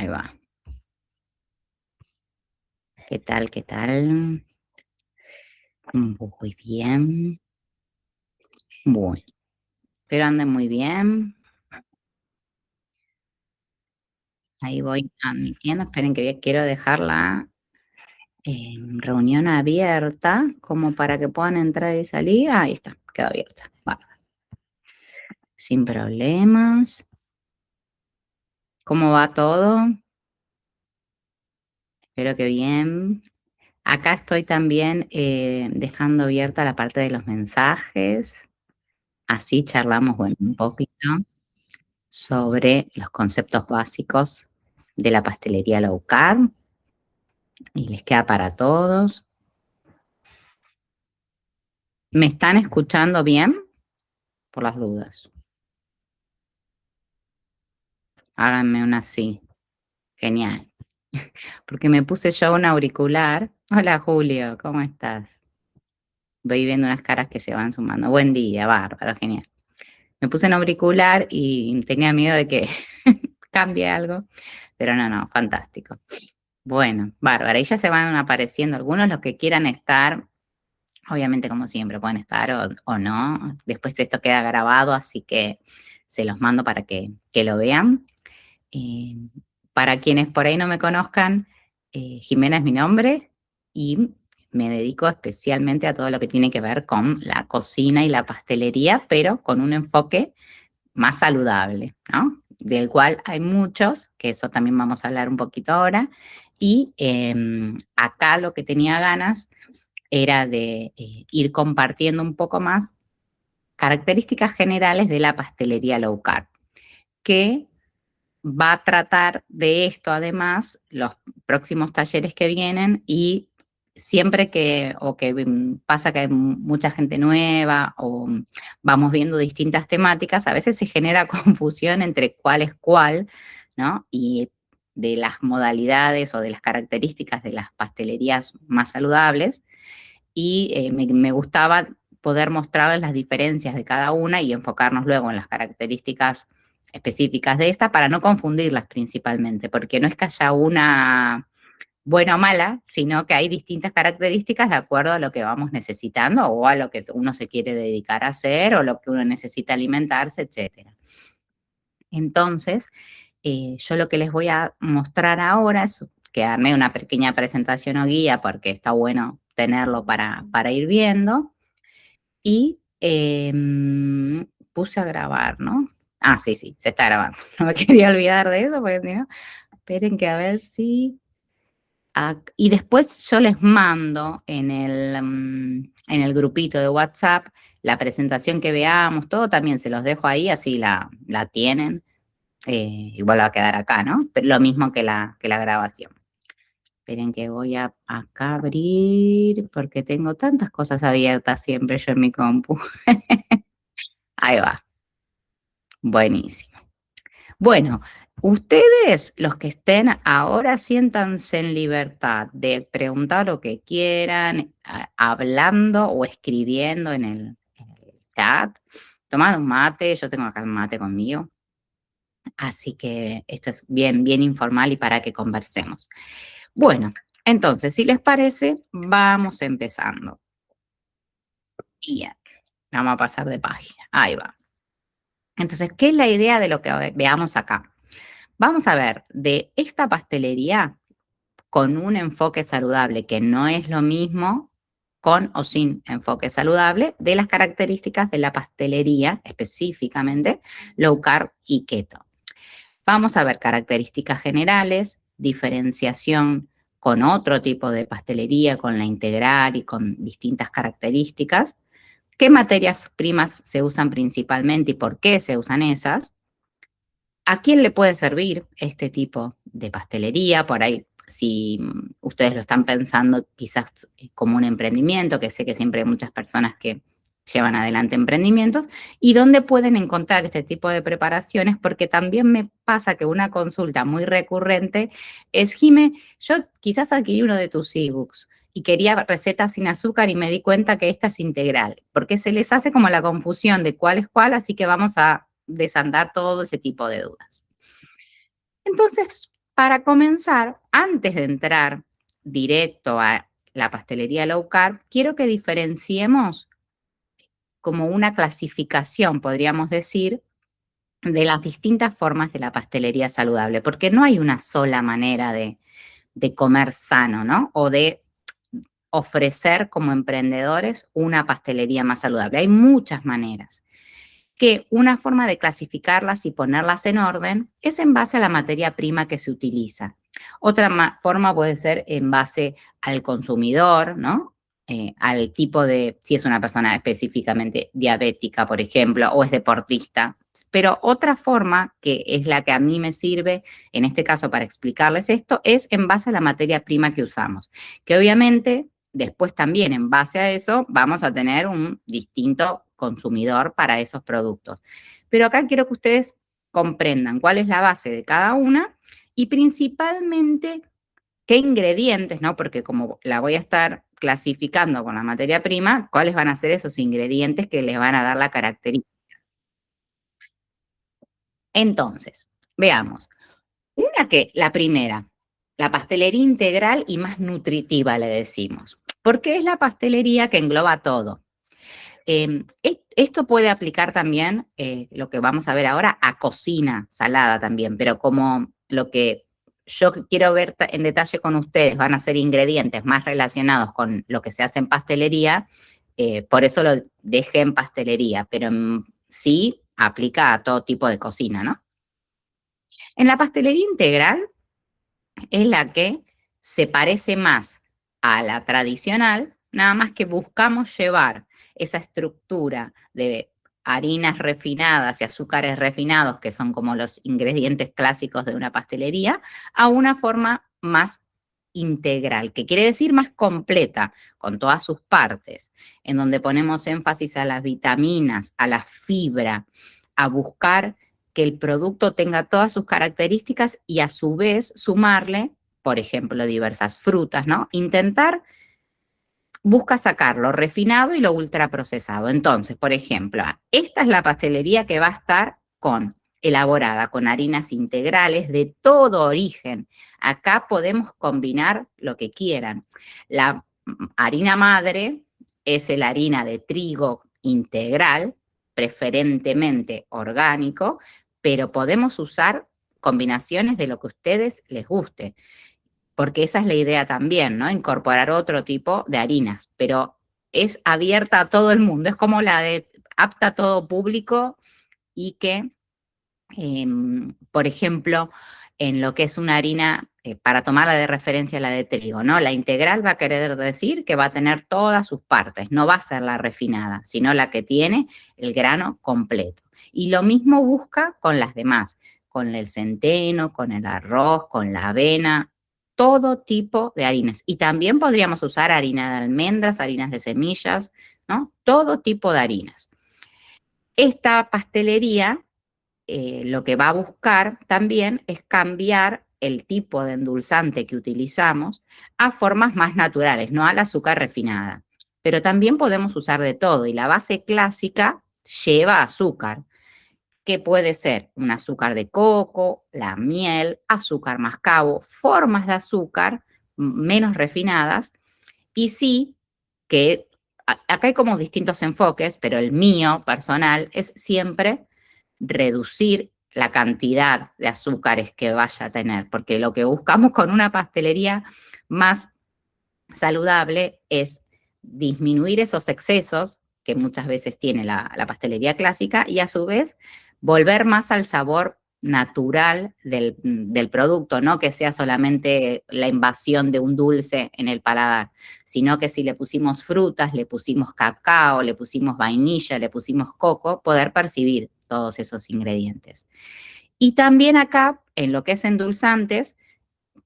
Ahí va. ¿Qué tal? ¿Qué tal? Muy bien. Bueno, espero anden muy bien. Ahí voy admitiendo. Esperen que quiero dejar la reunión abierta como para que puedan entrar y salir. Ahí está, quedó abierta. Bárbaro. Sin problemas. ¿Cómo va todo? Espero que bien. Acá estoy también dejando abierta la parte de los mensajes. Así charlamos, bueno, un poquito sobre los conceptos básicos de la pastelería low carb y les queda para todos. ¿Me están escuchando bien? Por las dudas. Háganme una sí. Genial. Porque me puse yo un auricular. Hola Julio, ¿cómo estás? Voy viendo unas caras que se van sumando. Buen día, bárbaro, genial. Me puse un auricular y tenía miedo de que cambie algo, pero no, fantástico. Bueno, bárbara, y ya se van apareciendo algunos los que quieran estar. Obviamente, como siempre, pueden estar o no. Después esto queda grabado, así que se los mando para que lo vean. Eh, para quienes por ahí no me conozcan, Jimena es mi nombre y me dedico especialmente a todo lo que tiene que ver con la cocina y la pastelería, pero con un enfoque más saludable, ¿no? Del cual hay muchos, que eso también vamos a hablar un poquito ahora. Y acá lo que tenía ganas era de ir compartiendo un poco más características generales de la pastelería low carb, que va a tratar de esto además los próximos talleres que vienen y siempre que pasa que hay mucha gente nueva o vamos viendo distintas temáticas, a veces se genera confusión entre cuál es cuál, ¿no? Y de las modalidades o de las características de las pastelerías más saludables y me gustaba poder mostrarles las diferencias de cada una y enfocarnos luego en las características específicas de esta para no confundirlas principalmente, porque no es que haya una buena o mala, sino que hay distintas características de acuerdo a lo que vamos necesitando o a lo que uno se quiere dedicar a hacer o lo que uno necesita alimentarse, etcétera. Entonces, yo lo que les voy a mostrar ahora es que armé una pequeña presentación o guía porque está bueno tenerlo para ir viendo. Y puse a grabar, ¿no? Ah, sí, se está grabando. No me quería olvidar de eso porque si no, esperen que a ver si... Y después yo les mando en el grupito de WhatsApp la presentación que veamos, todo también se los dejo ahí, así la tienen. Igual va a quedar acá, ¿no? Pero lo mismo que la grabación. Esperen que voy a acá abrir, porque tengo tantas cosas abiertas siempre yo en mi compu. Ahí va. Buenísimo. Bueno, ustedes, los que estén ahora, siéntanse en libertad de preguntar lo que quieran, hablando o escribiendo en el chat. Tomando un mate, yo tengo acá un mate conmigo. Así que esto es bien, bien informal y para que conversemos. Bueno, entonces, si les parece, vamos empezando. Bien, vamos a pasar de página. Ahí va. Entonces, ¿qué es la idea de lo que veamos acá? Vamos a ver de esta pastelería con un enfoque saludable, que no es lo mismo con o sin enfoque saludable, de las características de la pastelería, específicamente low carb y keto. Vamos a ver características generales, diferenciación con otro tipo de pastelería, con la integral y con distintas características, qué materias primas se usan principalmente y por qué se usan esas, a quién le puede servir este tipo de pastelería, por ahí si ustedes lo están pensando quizás como un emprendimiento, que sé que siempre hay muchas personas que llevan adelante emprendimientos, y dónde pueden encontrar este tipo de preparaciones, porque también me pasa que una consulta muy recurrente es, Jime, yo quizás adquirí uno de tus ebooks y quería recetas sin azúcar y me di cuenta que esta es integral, porque se les hace como la confusión de cuál es cuál, así que vamos a desandar todo ese tipo de dudas. Entonces, para comenzar, antes de entrar directo a la pastelería low carb, quiero que diferenciemos como una clasificación, podríamos decir, de las distintas formas de la pastelería saludable, porque no hay una sola manera de comer sano, ¿no? O de ofrecer como emprendedores una pastelería más saludable. Hay muchas maneras. Que una forma de clasificarlas y ponerlas en orden es en base a la materia prima que se utiliza. Otra forma puede ser en base al consumidor, ¿no? Al tipo de, si es una persona específicamente diabética, por ejemplo, o es deportista. Pero otra forma, que es la que a mí me sirve, en este caso para explicarles esto, es en base a la materia prima que usamos. Que obviamente después también en base a eso vamos a tener un distinto consumidor para esos productos. Pero acá quiero que ustedes comprendan cuál es la base de cada una y principalmente qué ingredientes, ¿no? Porque como la voy a estar clasificando con la materia prima, cuáles van a ser esos ingredientes que les van a dar la característica. Entonces, veamos. La primera, la pastelería integral y más nutritiva, le decimos, porque es la pastelería que engloba todo. Esto puede aplicar también, lo que vamos a ver ahora, a cocina salada también, pero como lo que yo quiero ver en detalle con ustedes van a ser ingredientes más relacionados con lo que se hace en pastelería, por eso lo dejé en pastelería, pero sí aplica a todo tipo de cocina, ¿no? En la pastelería integral es la que se parece más a la tradicional, nada más que buscamos llevar esa estructura de harinas refinadas y azúcares refinados, que son como los ingredientes clásicos de una pastelería, a una forma más integral, que quiere decir más completa, con todas sus partes, en donde ponemos énfasis a las vitaminas, a la fibra, a buscar que el producto tenga todas sus características y a su vez sumarle, por ejemplo, diversas frutas, ¿no? Intentar, busca sacar lo refinado y lo ultraprocesado. Entonces, por ejemplo, esta es la pastelería que va a estar elaborada con harinas integrales de todo origen. Acá podemos combinar lo que quieran. La harina madre es la harina de trigo integral, preferentemente orgánico, pero podemos usar combinaciones de lo que a ustedes les guste, porque esa es la idea también, ¿no? Incorporar otro tipo de harinas, pero es abierta a todo el mundo, es como la de apta a todo público y que, por ejemplo, en lo que es una harina, para tomarla de referencia la de trigo, ¿no? La integral va a querer decir que va a tener todas sus partes, no va a ser la refinada, sino la que tiene el grano completo. Y lo mismo busca con las demás, con el centeno, con el arroz, con la avena, todo tipo de harinas. Y también podríamos usar harina de almendras, harinas de semillas, ¿no? Todo tipo de harinas. Esta pastelería, lo que va a buscar también es cambiar el tipo de endulzante que utilizamos a formas más naturales, no al azúcar refinada. Pero también podemos usar de todo y la base clásica lleva azúcar, que puede ser un azúcar de coco, la miel, azúcar mascabo, formas de azúcar menos refinadas y sí que acá hay como distintos enfoques, pero el mío personal es siempre reducir la cantidad de azúcares que vaya a tener, porque lo que buscamos con una pastelería más saludable es disminuir esos excesos que muchas veces tiene la pastelería clásica y a su vez volver más al sabor natural del producto, no que sea solamente la invasión de un dulce en el paladar, sino que si le pusimos frutas, le pusimos cacao, le pusimos vainilla, le pusimos coco, poder percibir todos esos ingredientes. Y también acá, en lo que es endulzantes,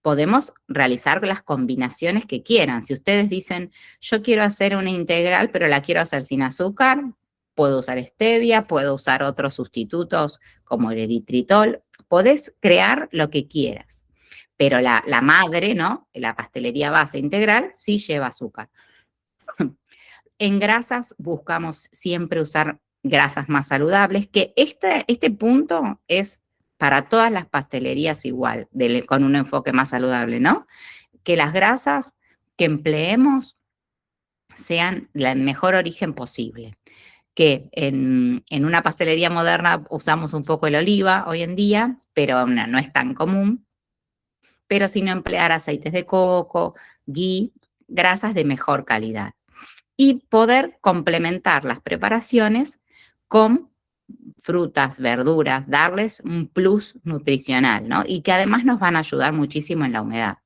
podemos realizar las combinaciones que quieran. Si ustedes dicen, yo quiero hacer una integral, pero la quiero hacer sin azúcar, puedo usar stevia, puedo usar otros sustitutos como el eritritol. Podés crear lo que quieras. Pero la madre, ¿no? La pastelería base integral sí lleva azúcar. En grasas buscamos siempre usar grasas más saludables, que este punto es para todas las pastelerías igual, con un enfoque más saludable, ¿no? Que las grasas que empleemos sean del mejor origen posible. Que en una pastelería moderna usamos un poco el oliva hoy en día, pero no es tan común. Pero si no emplear aceites de coco, ghee, grasas de mejor calidad. Y poder complementar las preparaciones con frutas, verduras, darles un plus nutricional, ¿no? Y que además nos van a ayudar muchísimo en la humedad.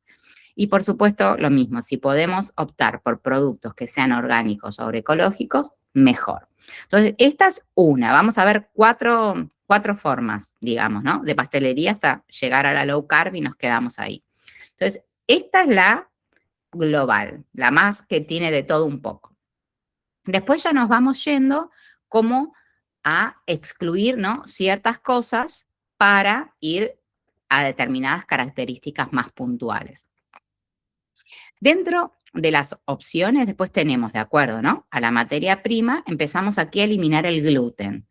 Y por supuesto, lo mismo, si podemos optar por productos que sean orgánicos o agroecológicos, mejor. Entonces, esta es una. Vamos a ver cuatro formas, digamos, ¿no? De pastelería hasta llegar a la low carb y nos quedamos ahí. Entonces, esta es la global, la más que tiene de todo un poco. Después ya nos vamos yendo como a excluir, ¿no? Ciertas cosas para ir a determinadas características más puntuales. Dentro de las opciones, después tenemos, de acuerdo, ¿no? A la materia prima, empezamos aquí a eliminar el gluten.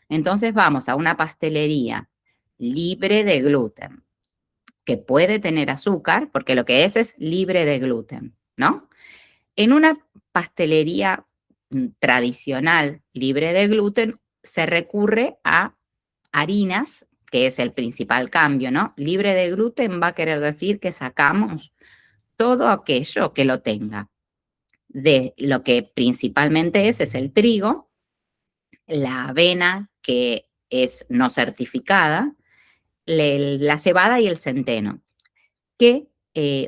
Entonces vamos a una pastelería libre de gluten, que puede tener azúcar, porque lo que es libre de gluten, ¿no? En una pastelería tradicional libre de gluten se recurre a harinas, que es el principal cambio, ¿no? Libre de gluten va a querer decir que sacamos todo aquello que lo tenga. De lo que principalmente es el trigo, la avena, que es no certificada, la cebada y el centeno, que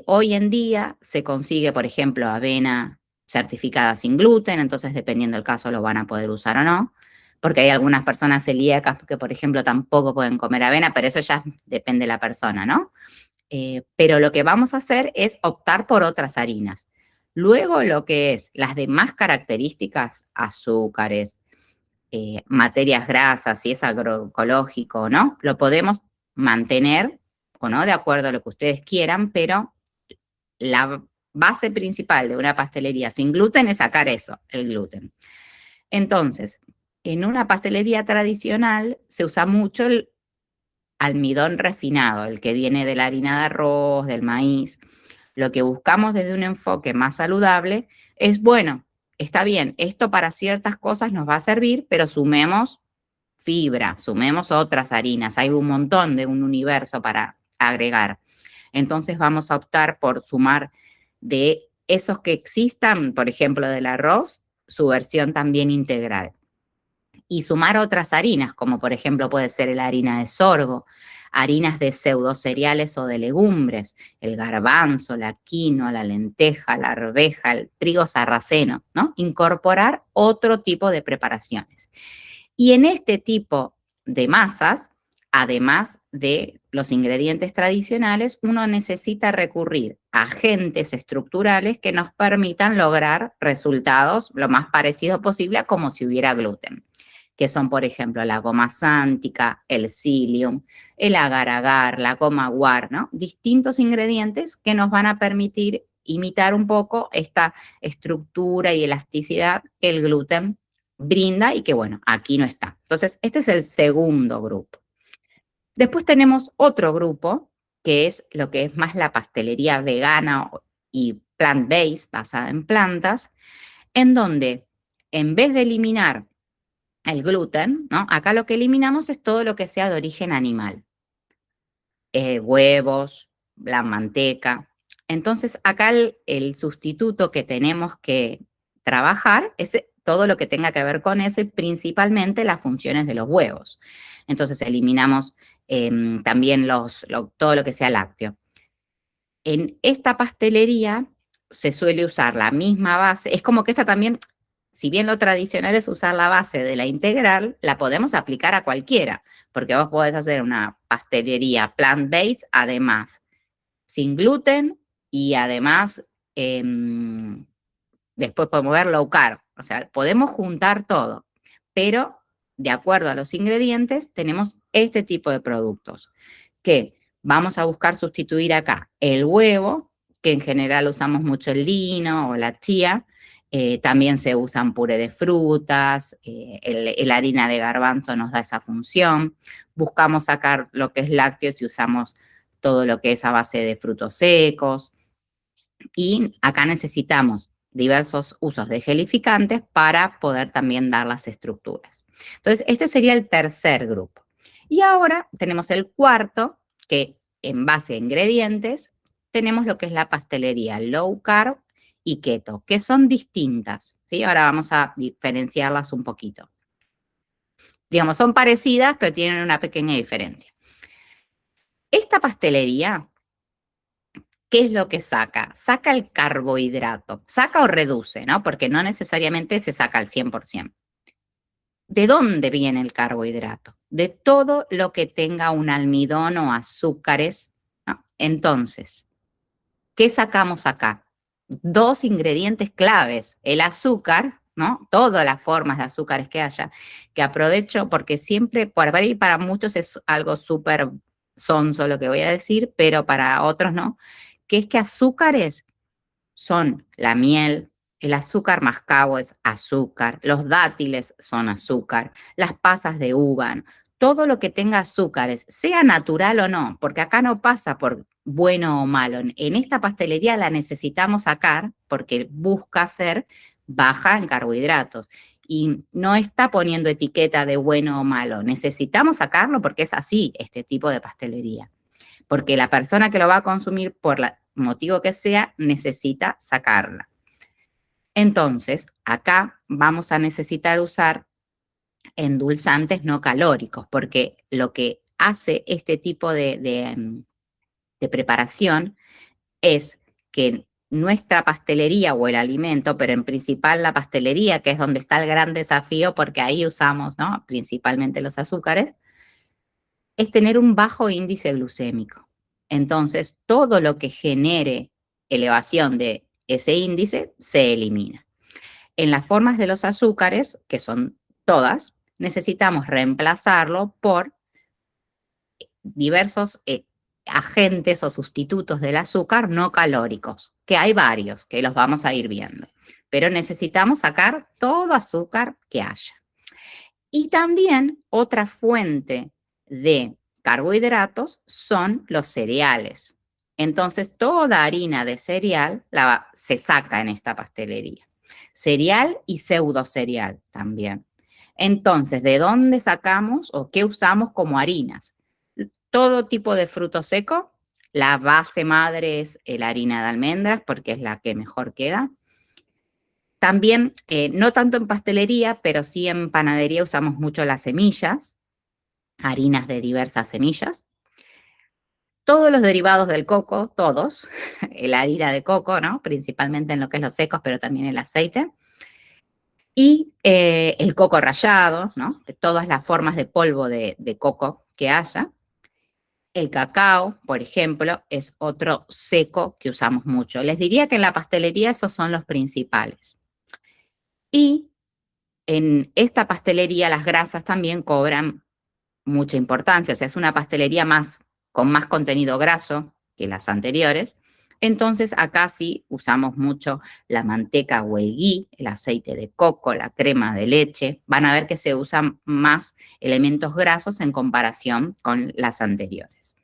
hoy en día se consigue, por ejemplo, avena certificada sin gluten, entonces dependiendo del caso lo van a poder usar o no, porque hay algunas personas celíacas que, por ejemplo, tampoco pueden comer avena, pero eso ya depende de la persona, ¿no? Pero lo que vamos a hacer es optar por otras harinas. Luego lo que es las demás características, azúcares, materias grasas, si es agroecológico, ¿no? Lo podemos mantener o no, de acuerdo a lo que ustedes quieran, pero la base principal de una pastelería sin gluten es sacar eso, el gluten. Entonces, en una pastelería tradicional se usa mucho el almidón refinado, el que viene de la harina de arroz, del maíz. Lo que buscamos desde un enfoque más saludable es, bueno, está bien, esto para ciertas cosas nos va a servir, pero sumemos fibra, sumemos otras harinas, hay un montón de un universo para agregar. Entonces vamos a optar por sumar de esos que existan, por ejemplo, del arroz, su versión también integral. Y sumar otras harinas, como por ejemplo puede ser la harina de sorgo, harinas de pseudocereales o de legumbres, el garbanzo, la quinoa, la lenteja, la arveja, el trigo sarraceno, ¿no? Incorporar otro tipo de preparaciones. Y en este tipo de masas, además de los ingredientes tradicionales, uno necesita recurrir a agentes estructurales que nos permitan lograr resultados lo más parecido posible a como si hubiera gluten, que son, por ejemplo, la goma sántica, el psyllium, el agar-agar, la goma guar, ¿no? Distintos ingredientes que nos van a permitir imitar un poco esta estructura y elasticidad que el gluten brinda y que, bueno, aquí no está. Entonces, este es el segundo grupo. Después tenemos otro grupo, que es lo que es más la pastelería vegana y plant-based, basada en plantas, en donde en vez de eliminar el gluten, ¿no? Acá lo que eliminamos es todo lo que sea de origen animal. Huevos, la manteca. Entonces, acá el sustituto que tenemos que trabajar es todo lo que tenga que ver con eso y principalmente las funciones de los huevos. Entonces, eliminamos también todo lo que sea lácteo. En esta pastelería se suele usar la misma base. Es como que esta también, si bien lo tradicional es usar la base de la integral, la podemos aplicar a cualquiera, porque vos podés hacer una pastelería plant-based, además, sin gluten y además, después podemos ver low carb. O sea, podemos juntar todo, pero de acuerdo a los ingredientes tenemos este tipo de productos que vamos a buscar sustituir acá el huevo, que en general usamos mucho el lino o la chía, También se usan puré de frutas, la harina de garbanzo nos da esa función. Buscamos sacar lo que es lácteos y usamos todo lo que es a base de frutos secos. Y acá necesitamos diversos usos de gelificantes para poder también dar las estructuras. Entonces, este sería el tercer grupo. Y ahora tenemos el cuarto, que en base a ingredientes, tenemos lo que es la pastelería low carb y keto, que son distintas, ¿sí? Ahora vamos a diferenciarlas un poquito. Digamos, son parecidas, pero tienen una pequeña diferencia. Esta pastelería, ¿qué es lo que saca? Saca el carbohidrato. Saca o reduce, ¿no? Porque no necesariamente se saca al 100%. ¿De dónde viene el carbohidrato? De todo lo que tenga un almidón o azúcares, ¿no? Entonces, ¿qué sacamos acá? Dos ingredientes claves. El azúcar, ¿no? Todas las formas de azúcares que haya, que aprovecho porque siempre, para muchos es algo súper sonso lo que voy a decir, pero para otros no, que es que azúcares son la miel, el azúcar mascabo es azúcar, los dátiles son azúcar, las pasas de uva, ¿no? Todo lo que tenga azúcares, sea natural o no, porque acá no pasa por bueno o malo. En esta pastelería la necesitamos sacar porque busca ser baja en carbohidratos y no está poniendo etiqueta de bueno o malo. Necesitamos sacarlo porque es así este tipo de pastelería. Porque la persona que lo va a consumir por el motivo que sea necesita sacarla. Entonces, acá vamos a necesitar usar endulzantes no calóricos, porque lo que hace este tipo de preparación es que nuestra pastelería o el alimento, pero en principal la pastelería, que es donde está el gran desafío, porque ahí usamos, ¿no?, principalmente los azúcares, es tener un bajo índice glucémico. Entonces, todo lo que genere elevación de ese índice se elimina. En las formas de los azúcares, que son todas, necesitamos reemplazarlo por diversos agentes o sustitutos del azúcar no calóricos, que hay varios, que los vamos a ir viendo. Pero necesitamos sacar todo azúcar que haya. Y también otra fuente de carbohidratos son los cereales. Entonces, toda harina de cereal se saca en esta pastelería. Cereal y pseudo cereal también. Entonces, ¿de dónde sacamos o qué usamos como harinas? Todo tipo de fruto seco. La base madre es la harina de almendras porque es la que mejor queda. También, no tanto en pastelería, pero sí en panadería usamos mucho las semillas, harinas de diversas semillas. Todos los derivados del coco, todos, la harina de coco, ¿no? Principalmente en lo que es los secos, pero también el aceite. Y el coco rallado, ¿no? De todas las formas de polvo de coco que haya. El cacao, por ejemplo, es otro seco que usamos mucho. Les diría que en la pastelería esos son los principales. Y en esta pastelería las grasas también cobran mucha importancia, o sea, es una pastelería con más contenido graso que las anteriores. Entonces, acá sí usamos mucho la manteca o el ghee, el aceite de coco, la crema de leche. Van a ver que se usan más elementos grasos en comparación con las anteriores.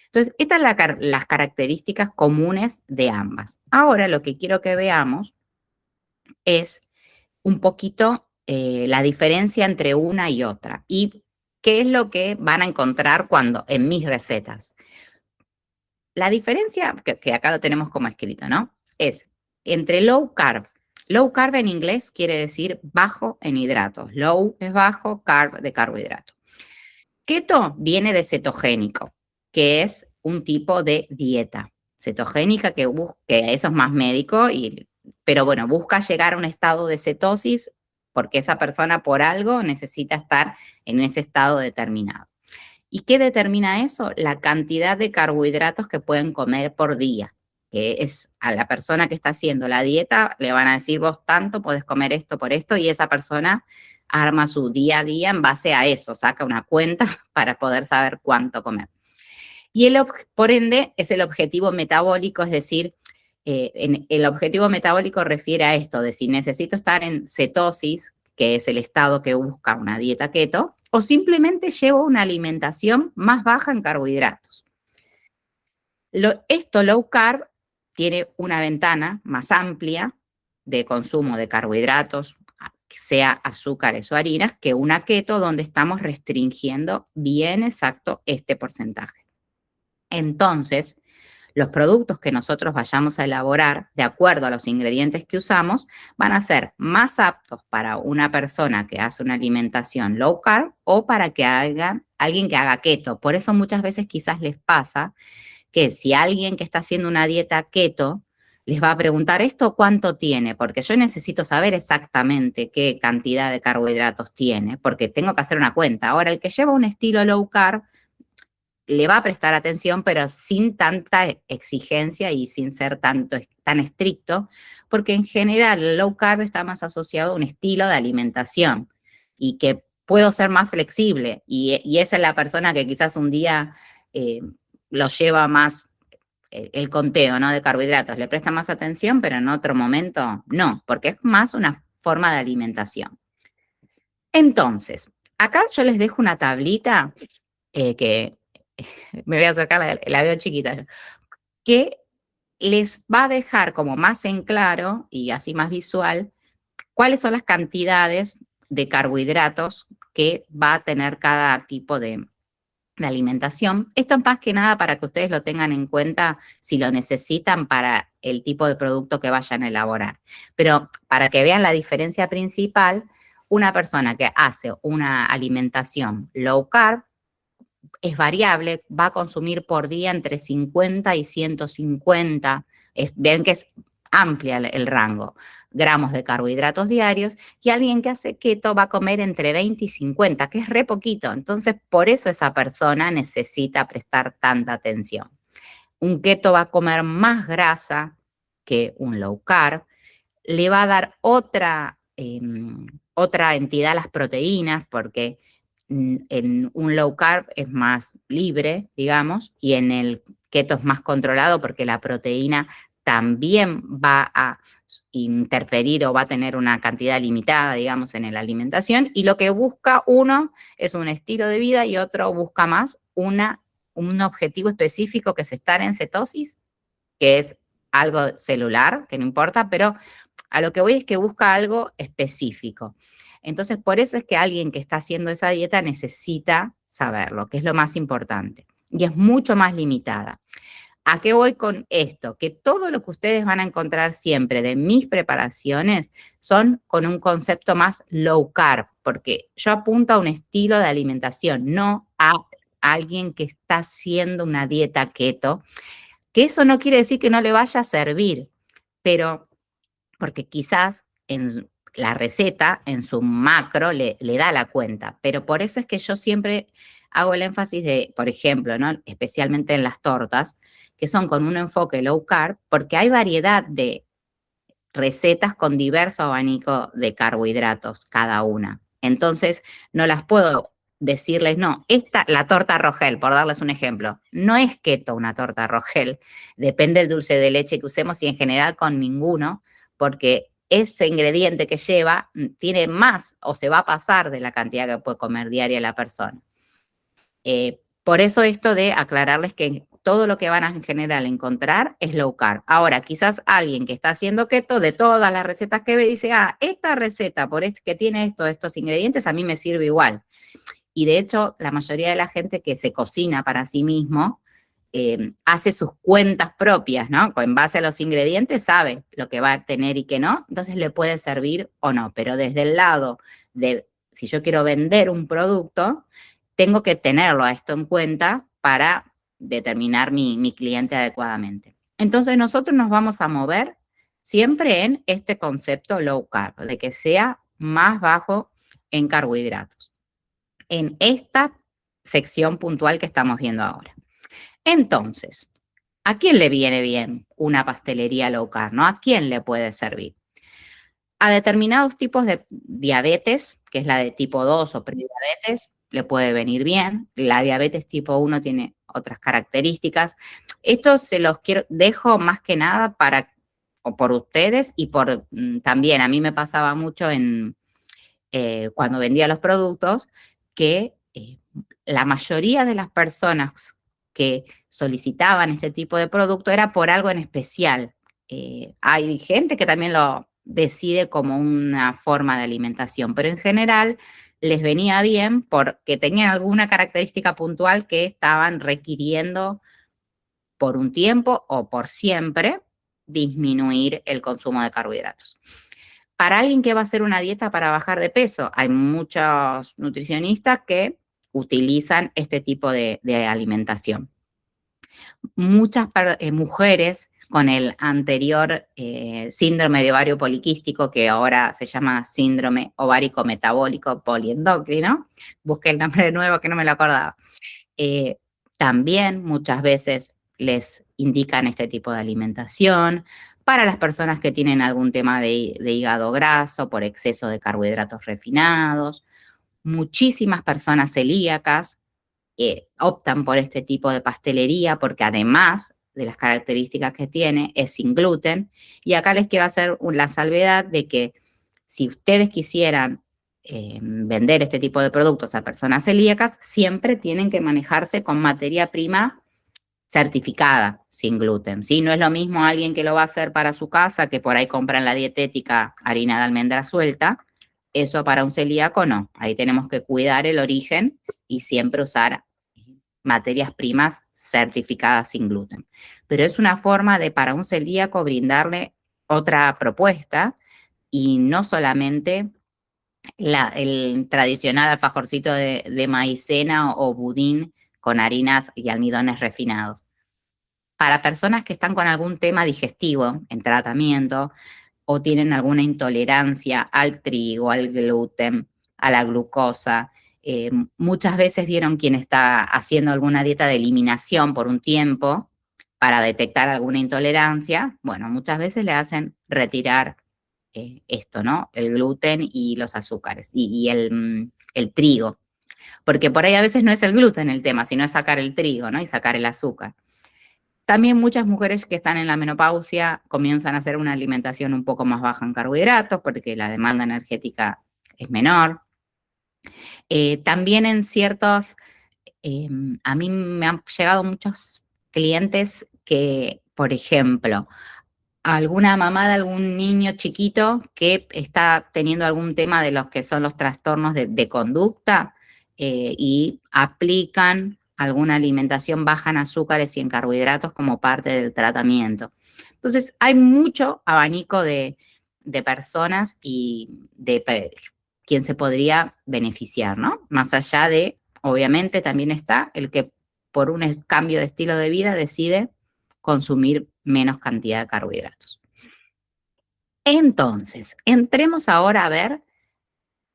Entonces, estas son las características comunes de ambas. Ahora, lo que quiero que veamos es un poquito la diferencia entre una y otra y qué es lo que van a encontrar en mis recetas. La diferencia, que acá lo tenemos como escrito, ¿no? Es entre low carb. Low carb en inglés quiere decir bajo en hidratos. Low es bajo, carb de carbohidrato. Keto viene de cetogénico, que es un tipo de dieta cetogénica que eso es más médico, pero bueno, busca llegar a un estado de cetosis porque esa persona por algo necesita estar en ese estado determinado. ¿Y qué determina eso? La cantidad de carbohidratos que pueden comer por día, que es a la persona que está haciendo la dieta, le van a decir vos tanto podés comer esto por esto y esa persona arma su día a día en base a eso, saca una cuenta para poder saber cuánto comer. Y por ende es el objetivo metabólico, es decir, el objetivo metabólico refiere a esto, de si necesito estar en cetosis, que es el estado que busca una dieta keto, o simplemente llevo una alimentación más baja en carbohidratos. Esto low carb tiene una ventana más amplia de consumo de carbohidratos, sea azúcares o harinas, que una keto donde estamos restringiendo bien exacto este porcentaje. Entonces, los productos que nosotros vayamos a elaborar, de acuerdo a los ingredientes que usamos, van a ser más aptos para una persona que hace una alimentación low carb o para que alguien que haga keto. Por eso muchas veces quizás les pasa que si alguien que está haciendo una dieta keto les va a preguntar esto cuánto tiene, porque yo necesito saber exactamente qué cantidad de carbohidratos tiene, porque tengo que hacer una cuenta. Ahora, el que lleva un estilo low carb le va a prestar atención, pero sin tanta exigencia y sin ser tan estricto, porque en general el low carb está más asociado a un estilo de alimentación y que puedo ser más flexible y esa es la persona que quizás un día lo lleva más el conteo, ¿no? De carbohidratos, le presta más atención, pero en otro momento no, porque es más una forma de alimentación. Entonces, acá yo les dejo una tablita que me voy a acercar, la veo chiquita, que les va a dejar como más en claro y así más visual cuáles son las cantidades de carbohidratos que va a tener cada tipo de alimentación. Esto es más que nada para que ustedes lo tengan en cuenta si lo necesitan para el tipo de producto que vayan a elaborar. Pero para que vean la diferencia principal, una persona que hace una alimentación low carb es variable, va a consumir por día entre 50 y 150, ven que es amplia el rango, gramos de carbohidratos diarios, y alguien que hace keto va a comer entre 20 y 50, que es re poquito. Entonces, por eso esa persona necesita prestar tanta atención. Un keto va a comer más grasa que un low carb, le va a dar otra entidad a las proteínas, porque en un low carb es más libre, digamos, y en el keto es más controlado porque la proteína también va a interferir o va a tener una cantidad limitada, digamos, en la alimentación, y lo que busca uno es un estilo de vida y otro busca más un objetivo específico, que es estar en cetosis, que es algo celular, que no importa, pero a lo que voy es que busca algo específico. Entonces, por eso es que alguien que está haciendo esa dieta necesita saberlo, que es lo más importante. Y es mucho más limitada. ¿A qué voy con esto? Que todo lo que ustedes van a encontrar siempre de mis preparaciones son con un concepto más low carb, porque yo apunto a un estilo de alimentación, no a alguien que está haciendo una dieta keto, que eso no quiere decir que no le vaya a servir, pero porque quizás en la receta, en su macro, le da la cuenta. Pero por eso es que yo siempre hago el énfasis de, por ejemplo, ¿no? Especialmente en las tortas, que son con un enfoque low carb, porque hay variedad de recetas con diverso abanico de carbohidratos cada una. Entonces, no las puedo decirles, no, la torta Rogel, por darles un ejemplo, no es keto una torta Rogel, depende del dulce de leche que usemos y en general con ninguno, porque ese ingrediente que lleva tiene más o se va a pasar de la cantidad que puede comer diaria la persona. Por eso esto de aclararles que todo lo que van a en general encontrar es low carb. Ahora, quizás alguien que está haciendo keto, de todas las recetas que ve, dice, esta receta que tiene estos ingredientes, a mí me sirve igual. Y de hecho, la mayoría de la gente que se cocina para sí mismo hace sus cuentas propias, ¿no? En base a los ingredientes sabe lo que va a tener y qué no, entonces le puede servir o no. Pero desde el lado de, si yo quiero vender un producto, tengo que tenerlo a esto en cuenta para determinar mi cliente adecuadamente. Entonces nosotros nos vamos a mover siempre en este concepto low carb, de que sea más bajo en carbohidratos, en esta sección puntual que estamos viendo ahora. Entonces, ¿a quién le viene bien una pastelería low carb, no? ¿A quién le puede servir? A determinados tipos de diabetes, que es la de tipo 2 o prediabetes, le puede venir bien. La diabetes tipo 1 tiene otras características. Esto se los dejo más que nada para o por ustedes y por también a mí me pasaba mucho cuando vendía los productos que la mayoría de las personas que solicitaban este tipo de producto era por algo en especial. Hay gente que también lo decide como una forma de alimentación, pero en general les venía bien porque tenían alguna característica puntual que estaban requiriendo por un tiempo o por siempre disminuir el consumo de carbohidratos. Para alguien que va a hacer una dieta para bajar de peso, hay muchos nutricionistas que utilizan este tipo de alimentación. Muchas mujeres con el anterior síndrome de ovario poliquístico, que ahora se llama síndrome ovárico metabólico poliendocrino, busqué el nombre nuevo que no me lo acordaba, también muchas veces les indican este tipo de alimentación. Para las personas que tienen algún tema de hígado graso por exceso de carbohidratos refinados, muchísimas personas celíacas optan por este tipo de pastelería porque además de las características que tiene, es sin gluten. Y acá les quiero hacer la salvedad de que si ustedes quisieran vender este tipo de productos a personas celíacas, siempre tienen que manejarse con materia prima certificada sin gluten, ¿sí? No es lo mismo alguien que lo va a hacer para su casa, que por ahí compran la dietética harina de almendra suelta, eso para un celíaco no. Ahí tenemos que cuidar el origen y siempre usar materias primas certificadas sin gluten. Pero es una forma de para un celíaco brindarle otra propuesta y no solamente el tradicional alfajorcito de maicena o budín con harinas y almidones refinados. Para personas que están con algún tema digestivo en tratamiento o tienen alguna intolerancia al trigo, al gluten, a la glucosa, muchas veces vieron quien está haciendo alguna dieta de eliminación por un tiempo para detectar alguna intolerancia. Bueno, muchas veces le hacen retirar esto, ¿no? El gluten y los azúcares y el trigo. Porque por ahí a veces no es el gluten el tema, sino es sacar el trigo, ¿no? Y sacar el azúcar. También muchas mujeres que están en la menopausia comienzan a hacer una alimentación un poco más baja en carbohidratos porque la demanda energética es menor. También en ciertos, a mí me han llegado muchos clientes que, por ejemplo, alguna mamá de algún niño chiquito que está teniendo algún tema de los que son los trastornos de conducta y aplican alguna alimentación baja en azúcares y en carbohidratos como parte del tratamiento. Entonces, hay mucho abanico de personas y de quien se podría beneficiar, ¿no? Más allá de, obviamente, también está el que por un cambio de estilo de vida decide consumir menos cantidad de carbohidratos. Entonces, entremos ahora a ver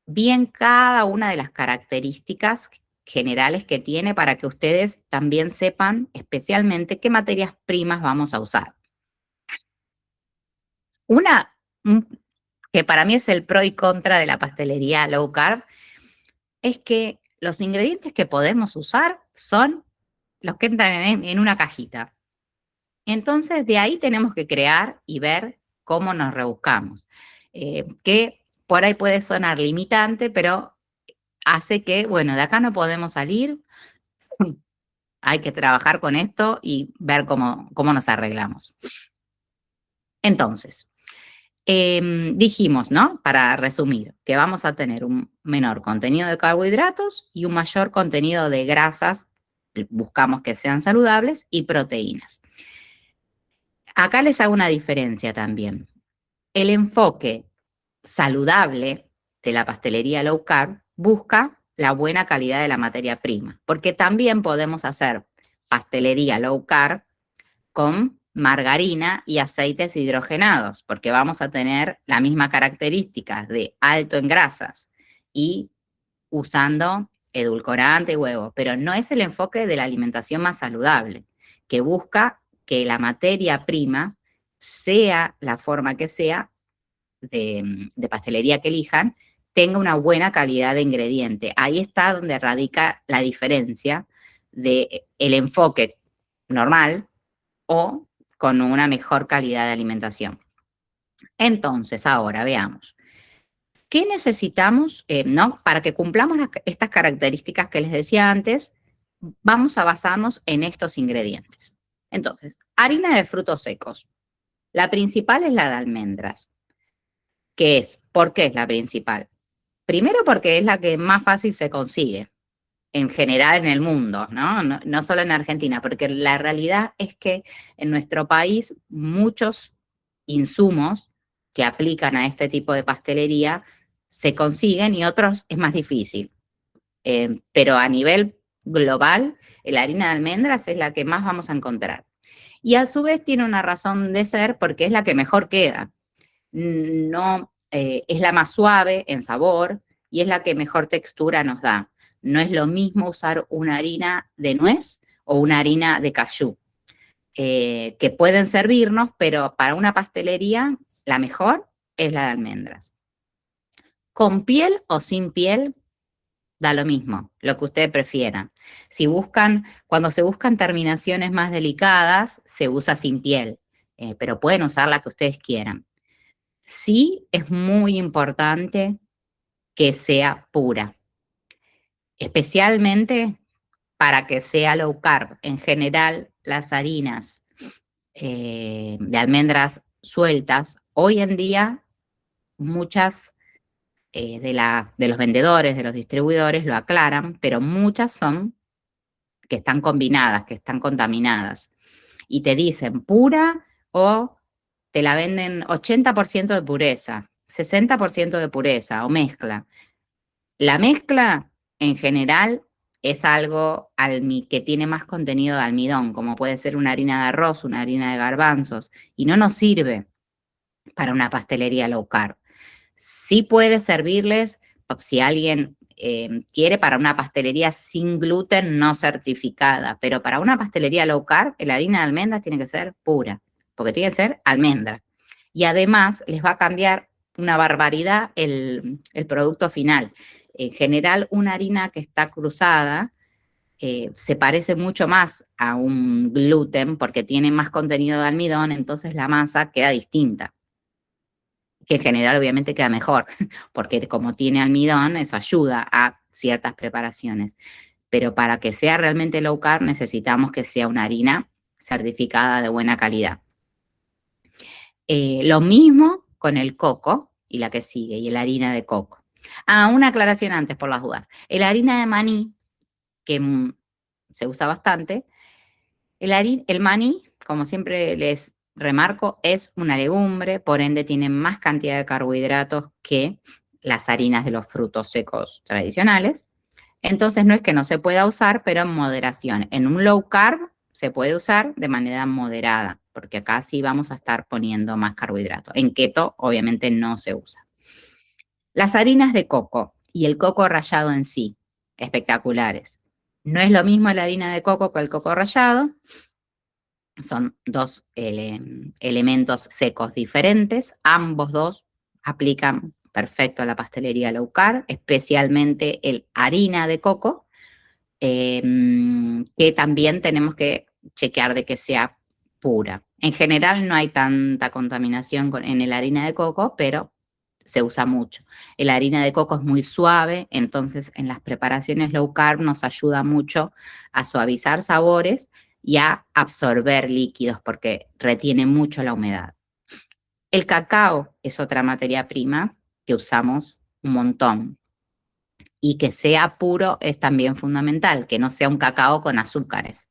bien cada una de las características generales que tiene para que ustedes también sepan especialmente qué materias primas vamos a usar. Una que para mí es el pro y contra de la pastelería low carb es que los ingredientes que podemos usar son los que entran en una cajita. Entonces, de ahí tenemos que crear y ver cómo nos rebuscamos. Que por ahí puede sonar limitante, pero hace que, bueno, de acá no podemos salir, hay que trabajar con esto y ver cómo nos arreglamos. Entonces, dijimos, ¿no? Para resumir, que vamos a tener un menor contenido de carbohidratos y un mayor contenido de grasas, buscamos que sean saludables, y proteínas. Acá les hago una diferencia también. El enfoque saludable de la pastelería low carb busca la buena calidad de la materia prima, porque también podemos hacer pastelería low carb con margarina y aceites hidrogenados, porque vamos a tener la misma característica de alto en grasas y usando edulcorante y huevo, pero no es el enfoque de la alimentación más saludable, que busca que la materia prima, sea la forma que sea, de pastelería que elijan, tenga una buena calidad de ingrediente. Ahí está donde radica la diferencia del enfoque normal o con una mejor calidad de alimentación. Entonces, ahora veamos. ¿Qué necesitamos, no? Para que cumplamos estas características que les decía antes, vamos a basarnos en estos ingredientes. Entonces, harina de frutos secos. La principal es la de almendras. ¿Por qué es la principal? Primero porque es la que más fácil se consigue, en general en el mundo, ¿no? No solo en Argentina, porque la realidad es que en nuestro país muchos insumos que aplican a este tipo de pastelería se consiguen y otros es más difícil. Pero a nivel global, la harina de almendras es la que más vamos a encontrar. Y a su vez tiene una razón de ser porque es la que mejor queda. No, es la más suave en sabor y es la que mejor textura nos da. No es lo mismo usar una harina de nuez o una harina de cayú, que pueden servirnos, pero para una pastelería la mejor es la de almendras. Con piel o sin piel, da lo mismo, lo que ustedes prefieran. Cuando se buscan terminaciones más delicadas, se usa sin piel, pero pueden usar la que ustedes quieran. Sí, es muy importante que sea pura, especialmente para que sea low carb. En general, las harinas de almendras sueltas, hoy en día muchas de los vendedores, de los distribuidores lo aclaran, pero muchas son que están combinadas, que están contaminadas. Y te dicen pura o te la venden 80% de pureza, 60% de pureza o mezcla. La mezcla, en general, es algo que tiene más contenido de almidón, como puede ser una harina de arroz, una harina de garbanzos, y no nos sirve para una pastelería low carb. Sí puede servirles si alguien quiere para una pastelería sin gluten no certificada, pero para una pastelería low carb, la harina de almendras tiene que ser pura, porque tiene que ser almendra. Y además les va a cambiar una barbaridad el producto final. En general, una harina que está cruzada se parece mucho más a un gluten porque tiene más contenido de almidón, entonces la masa queda distinta, que en general obviamente queda mejor, porque como tiene almidón, eso ayuda a ciertas preparaciones. Pero para que sea realmente low carb necesitamos que sea una harina certificada de buena calidad. Lo mismo con el coco y la que sigue, y la harina de coco. Una aclaración antes por las dudas. La harina de maní, que se usa bastante, el maní, como siempre les remarco, es una legumbre, por ende tiene más cantidad de carbohidratos que las harinas de los frutos secos tradicionales. Entonces no es que no se pueda usar, pero en moderación. En un low carb se puede usar de manera moderada, porque acá sí vamos a estar poniendo más carbohidratos. En keto obviamente no se usa. Las harinas de coco y el coco rallado en sí, espectaculares. No es lo mismo la harina de coco que el coco rallado. Son dos elementos secos diferentes. Ambos dos aplican perfecto a la pastelería low carb, especialmente el harina de coco, que también tenemos que chequear de que sea pura. En general no hay tanta contaminación en la harina de coco, pero se usa mucho. La harina de coco es muy suave, entonces en las preparaciones low carb nos ayuda mucho a suavizar sabores y a absorber líquidos porque retiene mucho la humedad. El cacao es otra materia prima que usamos un montón. Y que sea puro es también fundamental, que no sea un cacao con azúcares.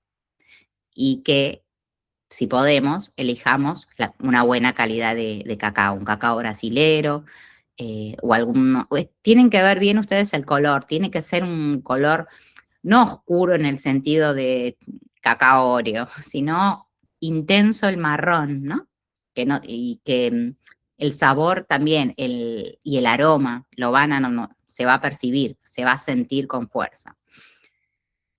Y que, si podemos, elijamos una buena calidad de cacao, un cacao brasilero o alguno. Tienen que ver bien ustedes el color, tiene que ser un color no oscuro en el sentido de cacao Oreo, sino intenso el marrón, ¿no? Y que el sabor también y el aroma se va a percibir, se va a sentir con fuerza.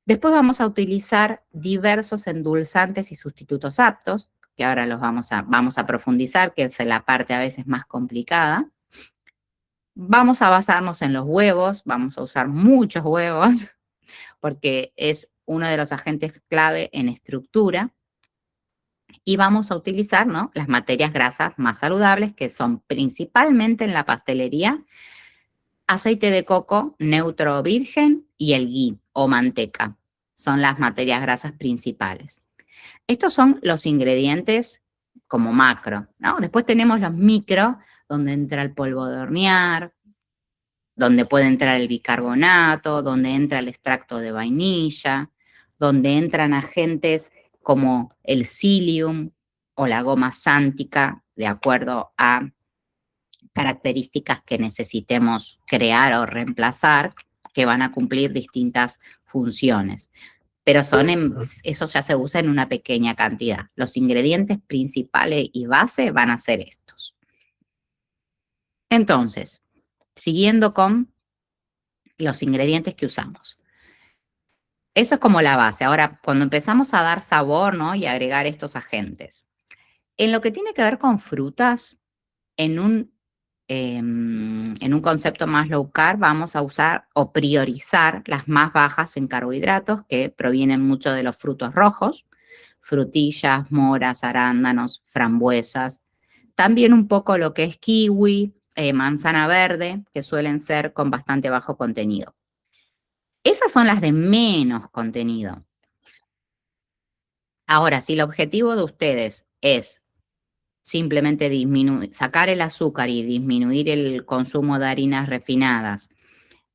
Después vamos a utilizar diversos endulzantes y sustitutos aptos, que ahora los vamos a profundizar, que es la parte a veces más complicada. Vamos a basarnos en los huevos, vamos a usar muchos huevos, porque es uno de los agentes clave en estructura. Y vamos a utilizar, ¿no?, las materias grasas más saludables, que son principalmente en la pastelería, aceite de coco neutro o virgen y el ghee o manteca. Son las materias grasas principales. Estos son los ingredientes como macro, ¿no? Después tenemos los micro, donde entra el polvo de hornear, donde puede entrar el bicarbonato, donde entra el extracto de vainilla, donde entran agentes como el psyllium o la goma xántica, de acuerdo a características que necesitemos crear o reemplazar, que van a cumplir distintas funciones. Pero eso ya se usa en una pequeña cantidad. Los ingredientes principales y base van a ser estos. Entonces, siguiendo con los ingredientes que usamos. Eso es como la base. Ahora, cuando empezamos a dar sabor, ¿no?, y agregar estos agentes. En lo que tiene que ver con frutas, en un concepto más low carb, vamos a usar o priorizar las más bajas en carbohidratos, que provienen mucho de los frutos rojos, frutillas, moras, arándanos, frambuesas. También un poco lo que es kiwi, manzana verde, que suelen ser con bastante bajo contenido. Esas son las de menos contenido. Ahora, si el objetivo de ustedes es simplemente sacar el azúcar y disminuir el consumo de harinas refinadas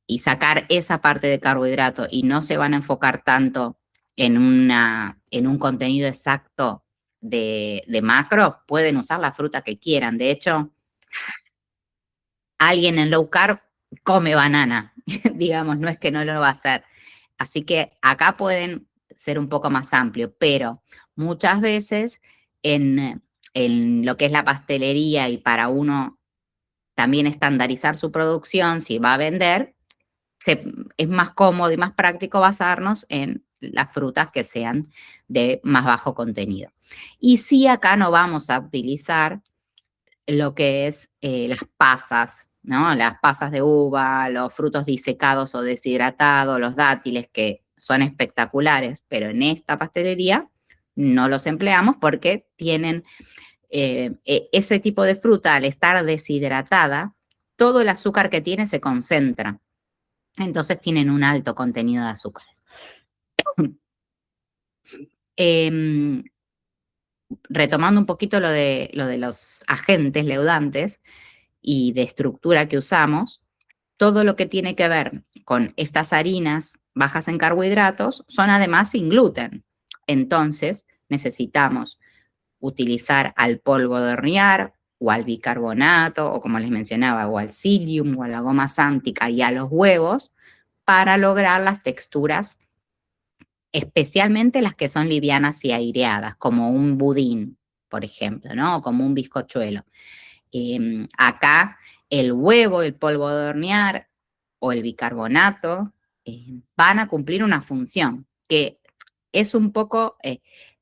y sacar esa parte de carbohidrato, y no se van a enfocar tanto en un contenido exacto de macro, pueden usar la fruta que quieran. De hecho, alguien en low carb come banana, digamos, no es que no lo va a hacer. Así que acá pueden ser un poco más amplio, pero muchas veces en lo que es la pastelería, y para uno también estandarizar su producción, si va a vender, es más cómodo y más práctico basarnos en las frutas que sean de más bajo contenido. Y sí, acá no vamos a utilizar lo que es las pasas, ¿no? Las pasas de uva, los frutos disecados o deshidratados, los dátiles, que son espectaculares, pero en esta pastelería no los empleamos porque tienen ese tipo de fruta, al estar deshidratada, todo el azúcar que tiene se concentra. Entonces tienen un alto contenido de azúcar. Retomando un poquito lo de los agentes leudantes y de estructura que usamos, todo lo que tiene que ver con estas harinas bajas en carbohidratos son además sin gluten. Entonces necesitamos utilizar al polvo de hornear o al bicarbonato, o como les mencionaba, o al psyllium o a la goma xántica y a los huevos, para lograr las texturas, especialmente las que son livianas y aireadas, como un budín, por ejemplo, ¿no? O como un bizcochuelo. Acá el huevo, el polvo de hornear o el bicarbonato van a cumplir una función, que es un poco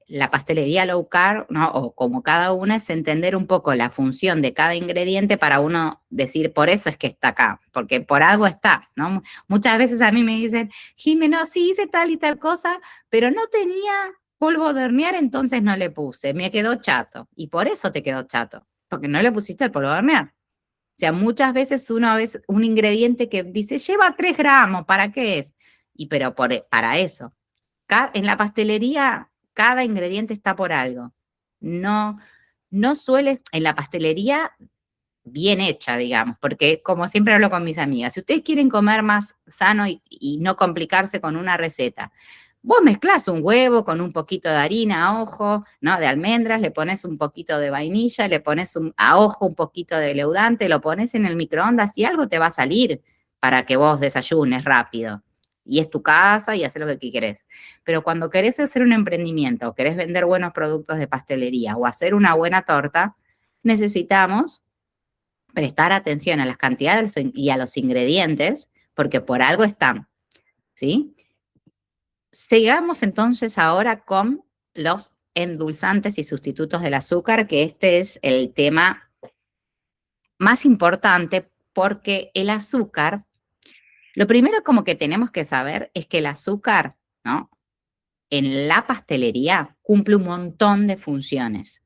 la pastelería low carb, ¿no? O como cada una, es entender un poco la función de cada ingrediente para uno decir, por eso es que está acá, porque por algo está, ¿no? Muchas veces a mí me dicen, Jimeno, sí hice tal y tal cosa, pero no tenía polvo de hornear, entonces no le puse, me quedó chato. Y por eso te quedó chato, porque no le pusiste el polvo de hornear. O sea, muchas veces uno ve un ingrediente que dice, lleva 3 gramos, ¿para qué es? Pero para eso. En la pastelería, cada ingrediente está por algo. No, no suele, en la pastelería bien hecha, digamos, porque como siempre hablo con mis amigas, si ustedes quieren comer más sano y no complicarse con una receta, vos mezclás un huevo con un poquito de harina a ojo, ¿no? De almendras, le pones un poquito de vainilla, le pones a ojo un poquito de leudante, lo pones en el microondas y algo te va a salir para que vos desayunes rápido. Y es tu casa y haces lo que querés. Pero cuando querés hacer un emprendimiento, o querés vender buenos productos de pastelería o hacer una buena torta, necesitamos prestar atención a las cantidades y a los ingredientes, porque por algo están, ¿sí? Sigamos entonces ahora con los endulzantes y sustitutos del azúcar, que este es el tema más importante, porque el azúcar, lo primero como que tenemos que saber es que el azúcar, ¿no?, en la pastelería cumple un montón de funciones.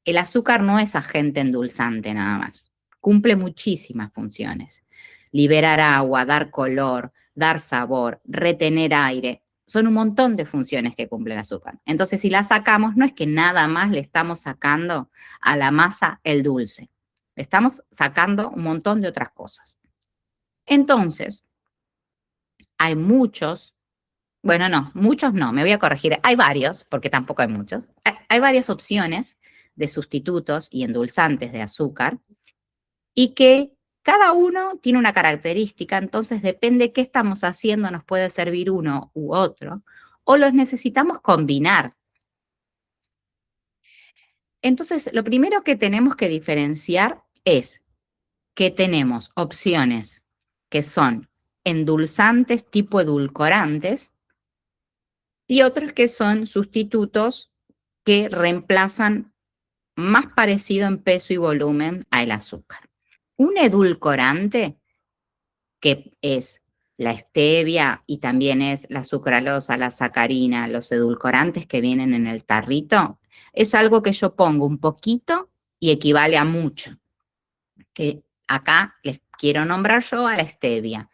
El azúcar no es agente endulzante nada más, cumple muchísimas funciones. Liberar agua, dar color, dar sabor, retener aire, son un montón de funciones que cumple el azúcar. Entonces, si la sacamos, no es que nada más le estamos sacando a la masa el dulce, le estamos sacando un montón de otras cosas. Entonces, hay muchos, bueno, no, muchos no, me voy a corregir, hay varios, porque tampoco hay muchos, hay varias opciones de sustitutos y endulzantes de azúcar y que cada uno tiene una característica, entonces depende qué estamos haciendo, nos puede servir uno u otro, o los necesitamos combinar. Entonces, lo primero que tenemos que diferenciar es que tenemos opciones que son endulzantes tipo edulcorantes y otros que son sustitutos que reemplazan más parecido en peso y volumen al azúcar. Un edulcorante, que es la stevia y también es la sucralosa, la sacarina, los edulcorantes que vienen en el tarrito, es algo que yo pongo un poquito y equivale a mucho. Que acá les quiero nombrar yo a la stevia.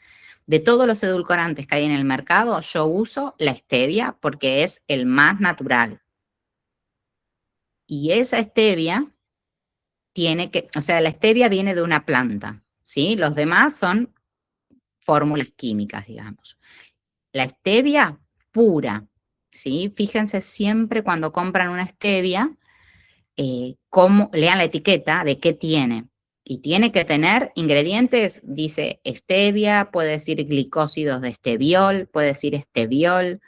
De todos los edulcorantes que hay en el mercado, yo uso la stevia porque es el más natural. Y esa stevia tiene que, o sea, la stevia viene de una planta, ¿sí? Los demás son fórmulas químicas, digamos. La stevia pura, ¿sí? Fíjense siempre cuando compran una stevia, lean la etiqueta de qué tiene. Y tiene que tener ingredientes, dice stevia, puede decir glicósidos de esteviol, puede decir esteviol,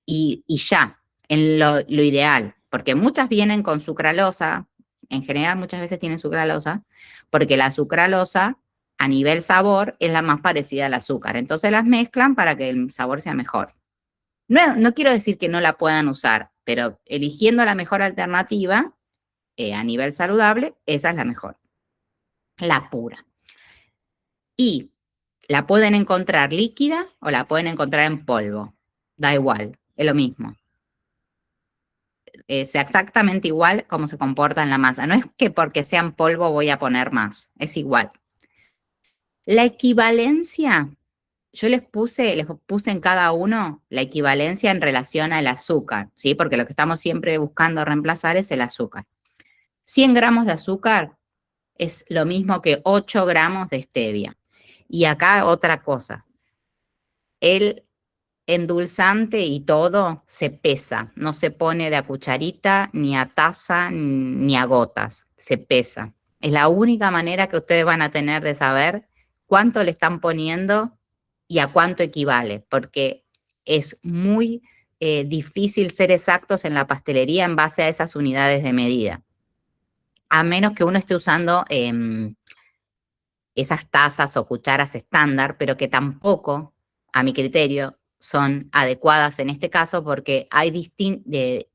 y ya, en lo ideal, porque muchas vienen con sucralosa, en general muchas veces tienen sucralosa, porque la sucralosa a nivel sabor es la más parecida al azúcar, entonces las mezclan para que el sabor sea mejor. No quiero decir que no la puedan usar, pero eligiendo la mejor alternativa a nivel saludable, esa es la mejor, la pura. Y la pueden encontrar líquida o la pueden encontrar en polvo, da igual, es lo mismo. Sea exactamente igual como se comporta en la masa. No es que porque sea en polvo voy a poner más, es igual. La equivalencia, yo les puse en cada uno la equivalencia en relación al azúcar, ¿sí? Porque lo que estamos siempre buscando reemplazar es el azúcar. 100 gramos de azúcar es lo mismo que 8 gramos de stevia. Y acá otra cosa, el endulzante y todo se pesa, no se pone de a cucharita, ni a taza, ni a gotas, se pesa. Es la única manera que ustedes van a tener de saber cuánto le están poniendo y a cuánto equivale, porque es muy difícil ser exactos en la pastelería en base a esas unidades de medida. A menos que uno esté usando esas tazas o cucharas estándar, pero que tampoco, a mi criterio, son adecuadas en este caso porque hay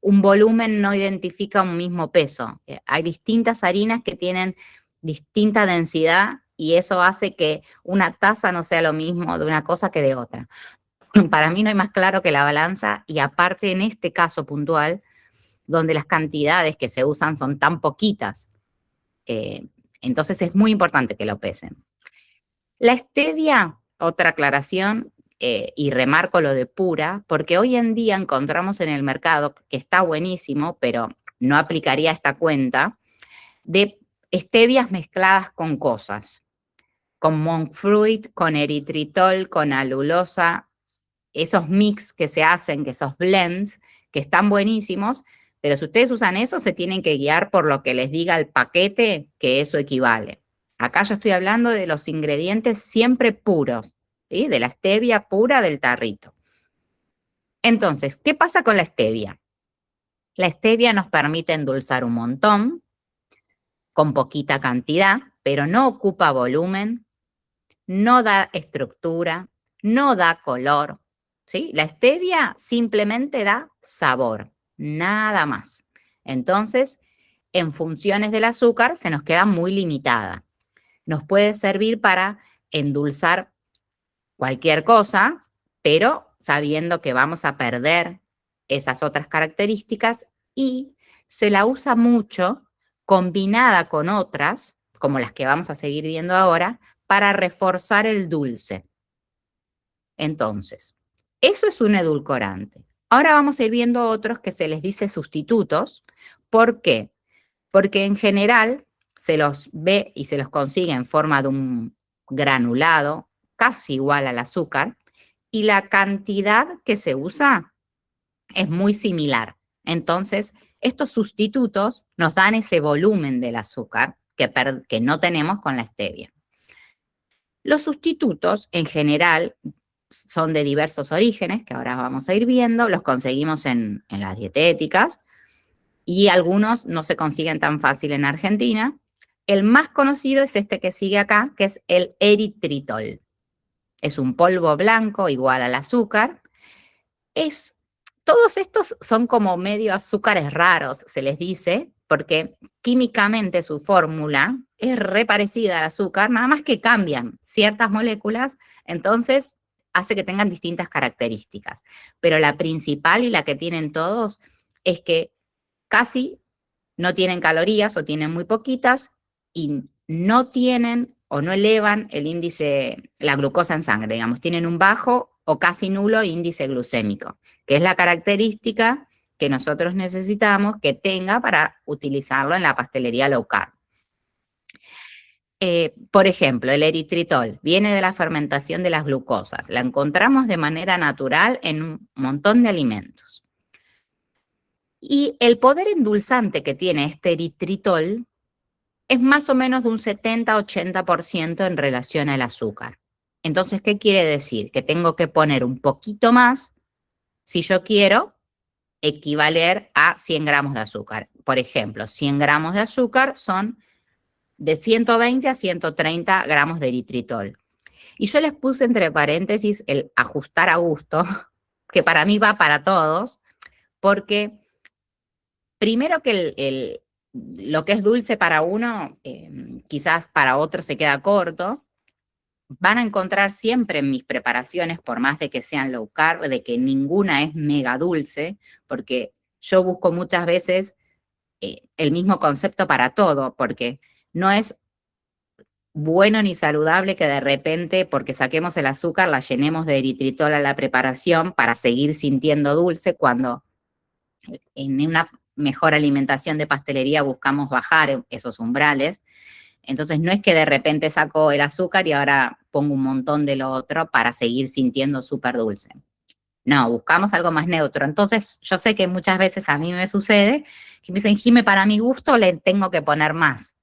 un volumen no identifica un mismo peso. Hay distintas harinas que tienen distinta densidad y eso hace que una taza no sea lo mismo de una cosa que de otra. Para mí no hay más claro que la balanza y aparte en este caso puntual, donde las cantidades que se usan son tan poquitas, entonces es muy importante que lo pesen. La stevia, otra aclaración, y remarco lo de pura, porque hoy en día encontramos en el mercado, que está buenísimo, pero no aplicaría esta cuenta, de stevias mezcladas con cosas, con monk fruit, con eritritol, con alulosa, esos mix que se hacen, que esos blends, que están buenísimos, pero si ustedes usan eso, se tienen que guiar por lo que les diga el paquete que eso equivale. Acá yo estoy hablando de los ingredientes siempre puros, ¿sí? De la stevia pura del tarrito. Entonces, ¿qué pasa con la stevia? La stevia nos permite endulzar un montón, con poquita cantidad, pero no ocupa volumen, no da estructura, no da color, ¿sí? La stevia simplemente da sabor, nada más. Entonces, en funciones del azúcar se nos queda muy limitada. Nos puede servir para endulzar cualquier cosa, pero sabiendo que vamos a perder esas otras características y se la usa mucho combinada con otras, como las que vamos a seguir viendo ahora, para reforzar el dulce. Entonces, eso es un edulcorante. Ahora vamos a ir viendo otros que se les dice sustitutos. ¿Por qué? Porque en general se los ve y se los consigue en forma de un granulado casi igual al azúcar y la cantidad que se usa es muy similar. Entonces, estos sustitutos nos dan ese volumen del azúcar que no tenemos con la stevia. Los sustitutos, en general, son de diversos orígenes, que ahora vamos a ir viendo, los conseguimos en las dietéticas, y algunos no se consiguen tan fácil en Argentina. El más conocido es este que sigue acá, que es el eritritol. Es un polvo blanco igual al azúcar. Todos estos son como medio azúcares raros, se les dice, porque químicamente su fórmula es re parecida al azúcar, nada más que cambian ciertas moléculas, entonces hace que tengan distintas características. Pero la principal y la que tienen todos es que casi no tienen calorías o tienen muy poquitas y no tienen o no elevan el índice, la glucosa en sangre, digamos, tienen un bajo o casi nulo índice glucémico, que es la característica que nosotros necesitamos que tenga para utilizarlo en la pastelería low carb. Por ejemplo, el eritritol viene de la fermentación de las glucosas. La encontramos de manera natural en un montón de alimentos. Y el poder endulzante que tiene este eritritol es más o menos de un 70-80% en relación al azúcar. Entonces, ¿qué quiere decir? Que tengo que poner un poquito más si yo quiero equivaler a 100 gramos de azúcar. Por ejemplo, 100 gramos de azúcar son de 120 a 130 gramos de eritritol. Y yo les puse entre paréntesis el ajustar a gusto, que para mí va para todos, porque primero que lo que es dulce para uno, quizás para otro se queda corto. Van a encontrar siempre en mis preparaciones, por más de que sean low carb, de que ninguna es mega dulce, porque yo busco muchas veces el mismo concepto para todo, porque no es bueno ni saludable que de repente, porque saquemos el azúcar, la llenemos de eritritol a la preparación para seguir sintiendo dulce, cuando en una mejor alimentación de pastelería buscamos bajar esos umbrales. Entonces no es que de repente saco el azúcar y ahora pongo un montón de lo otro para seguir sintiendo súper dulce. No, buscamos algo más neutro. Entonces yo sé que muchas veces a mí me sucede que me dicen, Jime, para mi gusto le tengo que poner más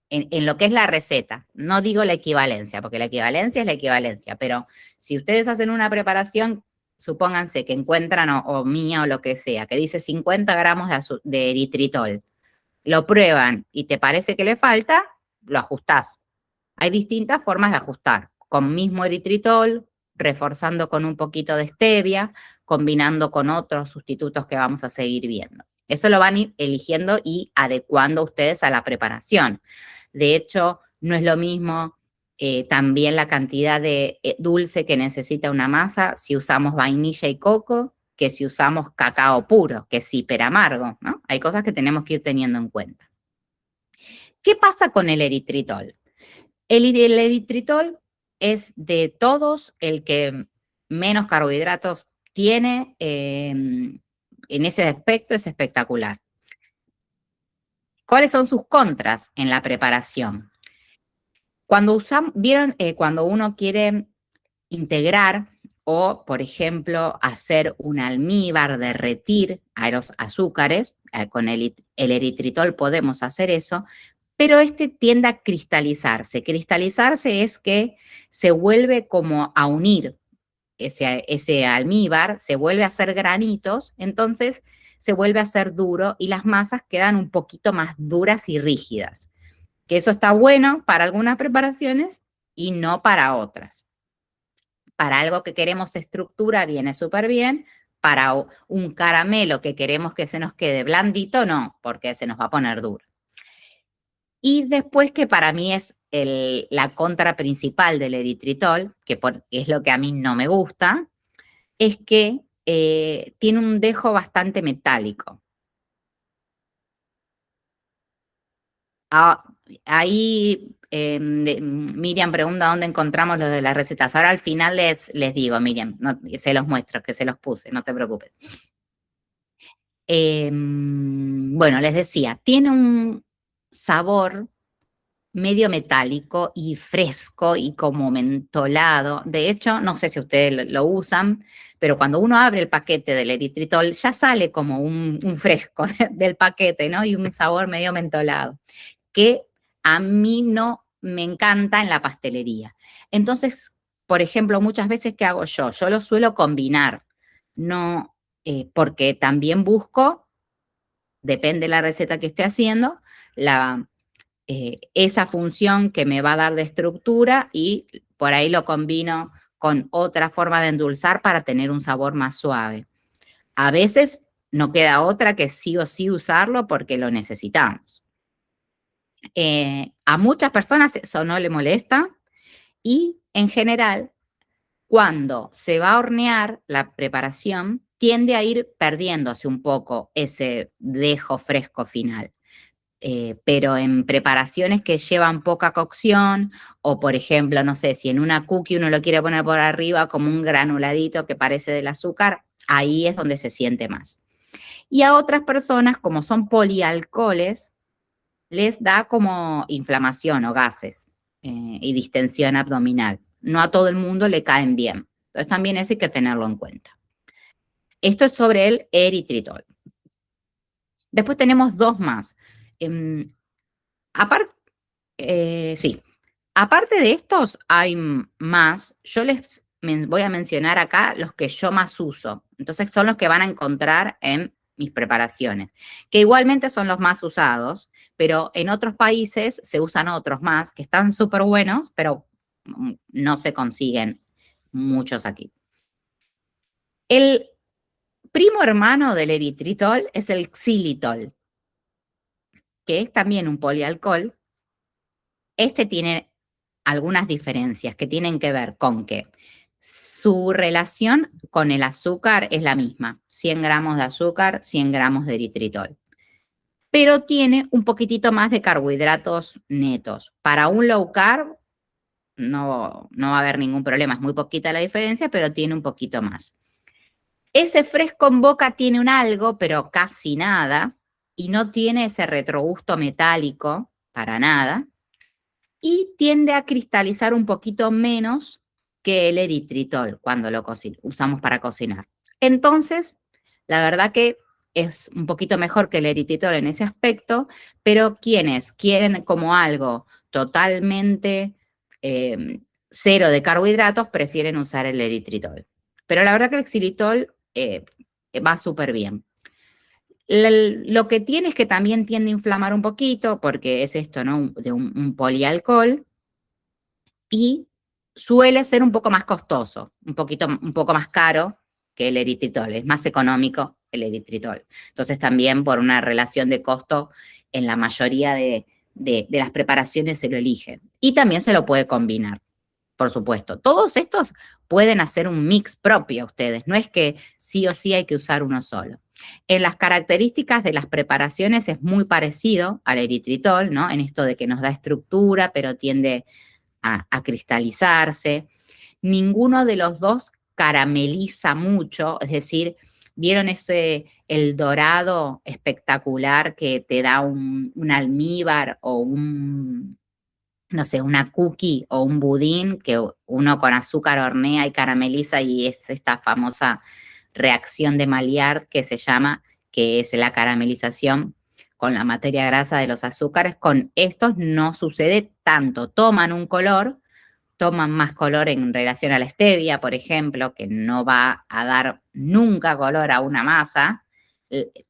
en lo que es la receta. No digo la equivalencia, porque la equivalencia es la equivalencia, pero si ustedes hacen una preparación, supónganse que encuentran, o mía o lo que sea, que dice 50 gramos de eritritol, lo prueban y te parece que le falta, lo ajustás. Hay distintas formas de ajustar, con mismo eritritol, reforzando con un poquito de stevia, combinando con otros sustitutos que vamos a seguir viendo. Eso lo van a ir eligiendo y adecuando ustedes a la preparación. De hecho, no es lo mismo también la cantidad de dulce que necesita una masa si usamos vainilla y coco que si usamos cacao puro, que es hiper amargo, ¿no? Hay cosas que tenemos que ir teniendo en cuenta. ¿Qué pasa con el eritritol? El eritritol es de todos el que menos carbohidratos tiene. En ese aspecto es espectacular. ¿Cuáles son sus contras en la preparación? Cuando vieron, cuando uno quiere integrar o, por ejemplo, hacer un almíbar, derretir a los azúcares, con el eritritol podemos hacer eso, pero este tiende a cristalizarse. Cristalizarse es que se vuelve como a unir ese almíbar, se vuelve a hacer granitos, entonces se vuelve a hacer duro y las masas quedan un poquito más duras y rígidas. Que eso está bueno para algunas preparaciones y no para otras. Para algo que queremos estructura viene súper bien, para un caramelo que queremos que se nos quede blandito, no, porque se nos va a poner duro. Y después, que para mí es la contra principal del eritritol, que es lo que a mí no me gusta, es que tiene un dejo bastante metálico. Ah, ahí Miriam pregunta dónde encontramos los de las recetas. Ahora al final les digo, Miriam, se los muestro, que se los puse, no te preocupes. Bueno, les decía, tiene un sabor medio metálico y fresco y como mentolado. De hecho, no sé si ustedes lo usan, pero cuando uno abre el paquete del eritritol, ya sale como un fresco del paquete, ¿no? Y un sabor medio mentolado, que a mí no me encanta en la pastelería. Entonces, por ejemplo, muchas veces, ¿qué hago yo? Yo lo suelo combinar, no, porque también busco, depende de la receta que esté haciendo, esa función que me va a dar de estructura y por ahí lo combino con otra forma de endulzar para tener un sabor más suave. A veces no queda otra que sí o sí usarlo porque lo necesitamos. A muchas personas eso no le molesta y en general cuando se va a hornear la preparación tiende a ir perdiéndose un poco ese dejo fresco final. Pero en preparaciones que llevan poca cocción o por ejemplo, no sé, si en una cookie uno lo quiere poner por arriba como un granuladito que parece del azúcar, ahí es donde se siente más. Y a otras personas, como son polialcoholes, les da como inflamación o gases y distensión abdominal. No a todo el mundo le caen bien. Entonces también eso hay que tenerlo en cuenta. Esto es sobre el eritritol. Después tenemos dos más. Aparte, sí, aparte de estos hay más. Yo les voy a mencionar acá los que yo más uso. Entonces son los que van a encontrar en mis preparaciones, que igualmente son los más usados, pero en otros países se usan otros más que están súper buenos, pero no se consiguen muchos aquí. El primo hermano del eritritol es el xilitol, que es también un polialcohol. Este tiene algunas diferencias que tienen que ver con que su relación con el azúcar es la misma, 100 gramos de azúcar, 100 gramos de eritritol, pero tiene un poquitito más de carbohidratos netos. Para un low carb no va a haber ningún problema, es muy poquita la diferencia, pero tiene un poquito más. Ese fresco en boca tiene un algo, pero casi nada, y no tiene ese retrogusto metálico para nada, y tiende a cristalizar un poquito menos que el eritritol cuando lo usamos para cocinar. Entonces, la verdad que es un poquito mejor que el eritritol en ese aspecto, pero quienes quieren como algo totalmente cero de carbohidratos prefieren usar el eritritol. Pero la verdad que el xilitol va súper bien. Lo que tiene es que también tiende a inflamar un poquito, porque es esto, ¿no? De un polialcohol, y suele ser un poco más costoso, un poco más caro que el eritritol, es más económico el eritritol. Entonces también por una relación de costo en la mayoría de las preparaciones se lo elige. Y también se lo puede combinar, por supuesto. Todos estos pueden hacer un mix propio ustedes, no es que sí o sí hay que usar uno solo. En las características de las preparaciones es muy parecido al eritritol, ¿no? En esto de que nos da estructura, pero tiende a cristalizarse. Ninguno de los dos carameliza mucho, es decir, ¿vieron el dorado espectacular que te da un almíbar o no sé, una cookie o un budín que uno con azúcar hornea y carameliza y es esta famosa reacción de Maillard que se llama, que es la caramelización con la materia grasa de los azúcares? Con estos no sucede tanto. Toman más color en relación a la stevia, por ejemplo, que no va a dar nunca color a una masa.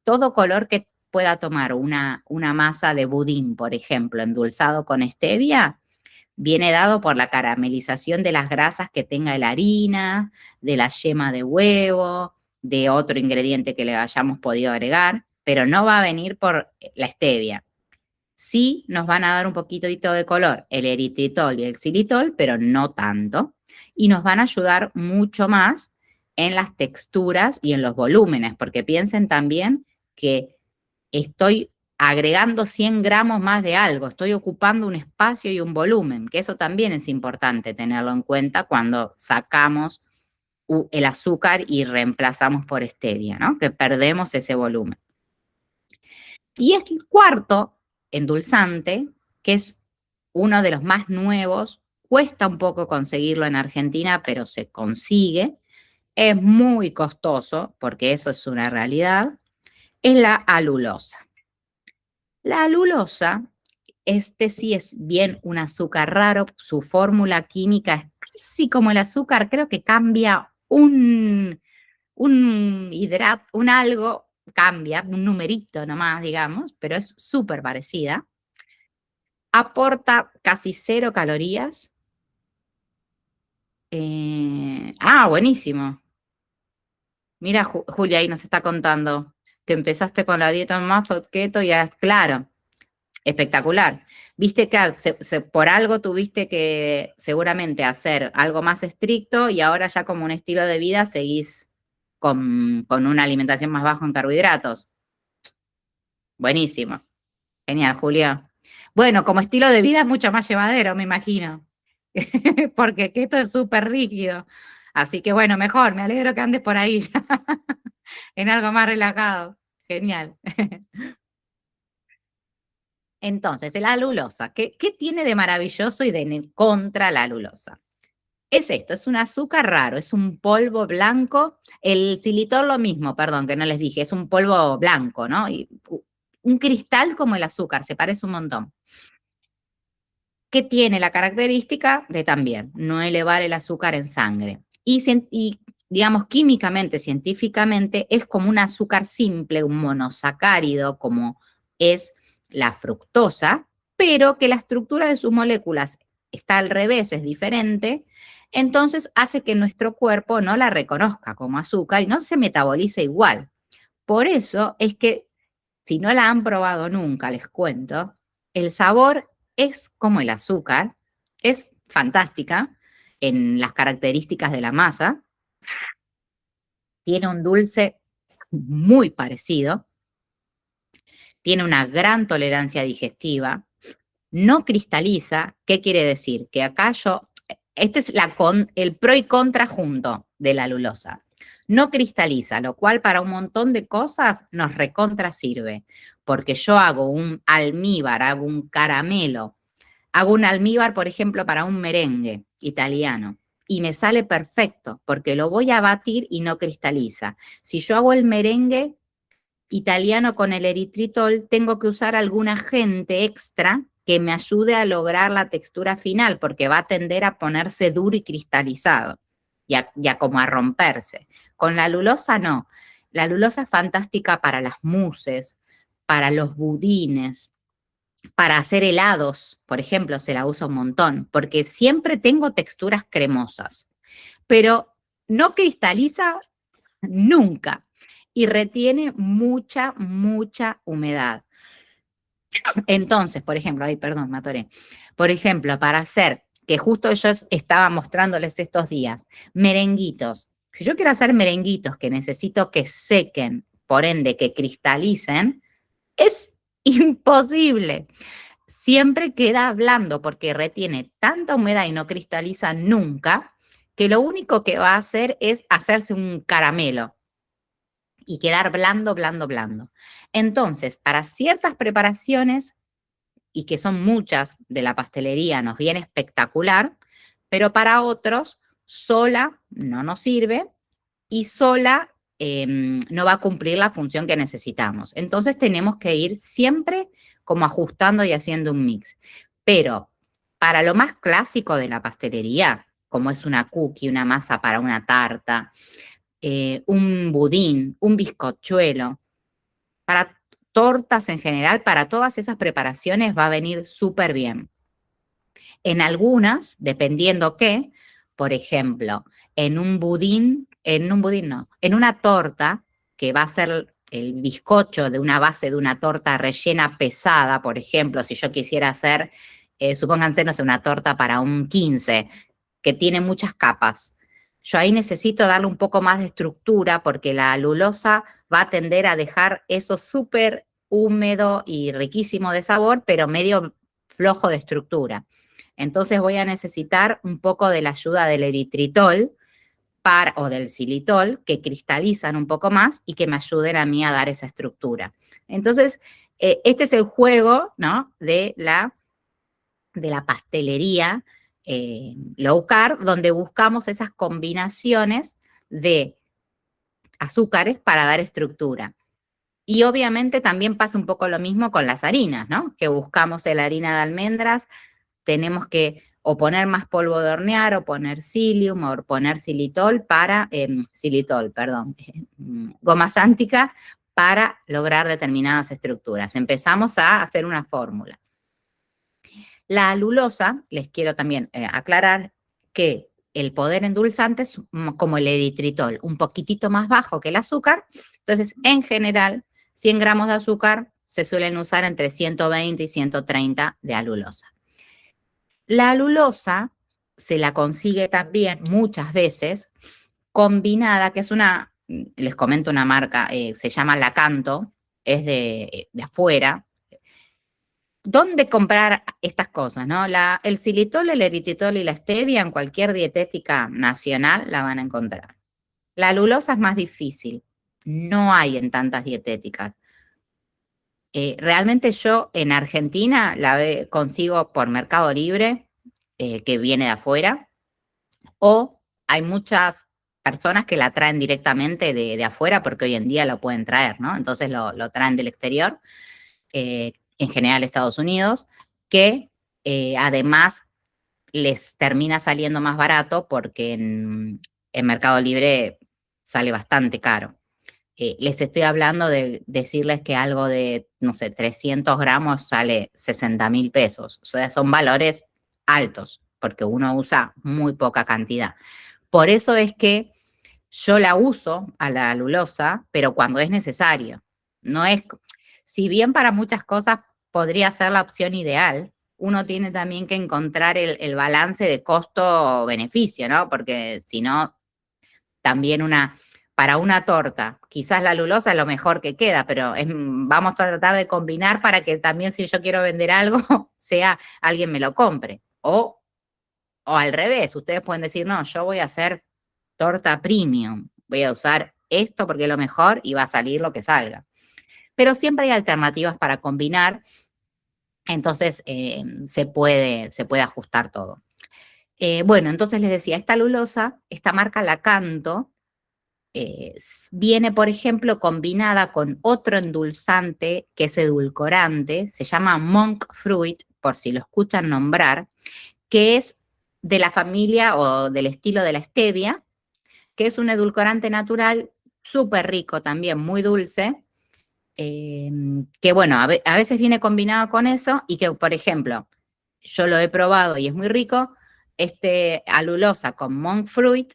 Todo color que pueda tomar una masa de budín, por ejemplo, endulzado con stevia, viene dado por la caramelización de las grasas que tenga la harina, de la yema de huevo, de otro ingrediente que le hayamos podido agregar, pero no va a venir por la stevia. Sí nos van a dar un poquitito de color el eritritol y el xilitol, pero no tanto. Y nos van a ayudar mucho más en las texturas y en los volúmenes, porque piensen también que estoy agregando 100 gramos más de algo, estoy ocupando un espacio y un volumen, que eso también es importante tenerlo en cuenta cuando sacamos el azúcar y reemplazamos por stevia, ¿no? Que perdemos ese volumen. Y el cuarto endulzante, que es uno de los más nuevos, cuesta un poco conseguirlo en Argentina, pero se consigue, es muy costoso, porque eso es una realidad, es la alulosa. La alulosa, este sí es bien un azúcar raro, su fórmula química es casi como el azúcar, creo que cambia un hidrato, un algo, cambia, un numerito nomás, digamos, pero es súper parecida. Aporta casi 0 calorías. Buenísimo. Mira, Julia ahí nos está contando que empezaste con la dieta más keto y ya, claro, espectacular. Viste que por algo tuviste que seguramente hacer algo más estricto y ahora ya como un estilo de vida seguís con una alimentación más baja en carbohidratos. Buenísimo. Genial, Julia. Bueno, como estilo de vida es mucho más llevadero, me imagino. Porque esto es súper rígido. Así que bueno, mejor, me alegro que andes por ahí ya, en algo más relajado. Genial. Entonces, la alulosa, ¿qué tiene de maravilloso y de contra la alulosa? Es esto, es un azúcar raro, es un polvo blanco. El xilitol lo mismo, perdón, que no les dije, es un polvo blanco, ¿no? Y un cristal como el azúcar, se parece un montón. Que tiene la característica de también no elevar el azúcar en sangre. Y digamos, químicamente, científicamente, es como un azúcar simple, un monosacárido, como es la fructosa, pero que la estructura de sus moléculas está al revés, es diferente, entonces hace que nuestro cuerpo no la reconozca como azúcar y no se metabolice igual. Por eso es que, si no la han probado nunca, les cuento, el sabor es como el azúcar, es fantástica en las características de la masa, tiene un dulce muy parecido, tiene una gran tolerancia digestiva, no cristaliza. ¿Qué quiere decir? Que acá este es el pro y contra junto de la alulosa. No cristaliza, lo cual para un montón de cosas nos recontra sirve, porque yo hago un almíbar, hago un caramelo, hago un almíbar, por ejemplo, para un merengue italiano, y me sale perfecto, porque lo voy a batir y no cristaliza. Si yo hago el merengue italiano con el eritritol, tengo que usar algún agente extra que me ayude a lograr la textura final, porque va a tender a ponerse duro y cristalizado, y a como a romperse. Con la alulosa no. La alulosa es fantástica para las mousses, para los budines, para hacer helados, por ejemplo, se la usa un montón, porque siempre tengo texturas cremosas, pero no cristaliza nunca y retiene mucha, mucha humedad. Entonces, por ejemplo, ay, perdón, me atoré. Por ejemplo, para hacer, que justo yo estaba mostrándoles estos días, merenguitos. Si yo quiero hacer merenguitos que necesito que sequen, por ende que cristalicen, es imposible. Siempre queda blando porque retiene tanta humedad y no cristaliza nunca, que lo único que va a hacer es hacerse un caramelo y quedar blando, blando, blando. Entonces, para ciertas preparaciones, y que son muchas de la pastelería, nos viene espectacular, pero para otros, sola no nos sirve y sola no va a cumplir la función que necesitamos. Entonces tenemos que ir siempre como ajustando y haciendo un mix. Pero para lo más clásico de la pastelería, como es una cookie, una masa para una tarta, un budín, un bizcochuelo, para tortas en general, para todas esas preparaciones va a venir súper bien. En algunas, dependiendo qué, por ejemplo, en un budín no, en una torta que va a ser el bizcocho de una base de una torta rellena pesada, por ejemplo, si yo quisiera hacer, supónganse, no sé, una torta para un 15, que tiene muchas capas. yo ahí necesito darle un poco más de estructura porque la alulosa va a tender a dejar eso súper húmedo y riquísimo de sabor, pero medio flojo de estructura. Entonces voy a necesitar un poco de la ayuda del eritritol o del xilitol, que cristalizan un poco más y que me ayuden a mí a dar esa estructura. Entonces, este es el juego, ¿no?, de la pastelería low carb, donde buscamos esas combinaciones de azúcares para dar estructura. Y obviamente también pasa un poco lo mismo con las harinas, ¿no? Que buscamos la harina de almendras, tenemos que o poner más polvo de hornear, o poner psyllium, o poner xilitol perdón, goma sántica para lograr determinadas estructuras. Empezamos a hacer una fórmula. La alulosa, les quiero también aclarar que el poder endulzante es como el eritritol, un poquitito más bajo que el azúcar. Entonces, en general, 100 gramos de azúcar se suelen usar entre 120 y 130 de alulosa. La alulosa se la consigue también muchas veces combinada, que es les comento una marca, se llama Lakanto, es de afuera. ¿Dónde comprar estas cosas, no? El xilitol, el eritritol y la stevia en cualquier dietética nacional la van a encontrar. La alulosa es más difícil, no hay en tantas dietéticas. Realmente yo en Argentina la consigo por Mercado Libre, que viene de afuera, o hay muchas personas que la traen directamente de afuera porque hoy en día lo pueden traer, ¿no? Entonces lo traen del exterior, en general Estados Unidos, que además les termina saliendo más barato porque en Mercado Libre sale bastante caro. Les estoy hablando de decirles que algo de, no sé, 300 gramos sale 60.000 pesos. O sea, son valores altos porque uno usa muy poca cantidad. Por eso es que yo la uso a la alulosa, pero cuando es necesario. No es, si bien para muchas cosas podría ser la opción ideal, uno tiene también que encontrar el balance de costo-beneficio, ¿no? Porque si no, también para una torta, quizás la alulosa es lo mejor que queda, pero vamos a tratar de combinar para que también si yo quiero vender algo, alguien me lo compre. O al revés, ustedes pueden decir, no, yo voy a hacer torta premium, voy a usar esto porque es lo mejor y va a salir lo que salga. Pero siempre hay alternativas para combinar, entonces se puede ajustar todo. Bueno, entonces les decía, esta alulosa, esta marca Lakanto, viene, por ejemplo, combinada con otro endulzante que es edulcorante, se llama monk fruit, por si lo escuchan nombrar, que es de la familia o del estilo de la stevia, que es un edulcorante natural súper rico también, muy dulce, que bueno, a veces viene combinado con eso y que, por ejemplo, yo lo he probado y es muy rico, alulosa con monk fruit,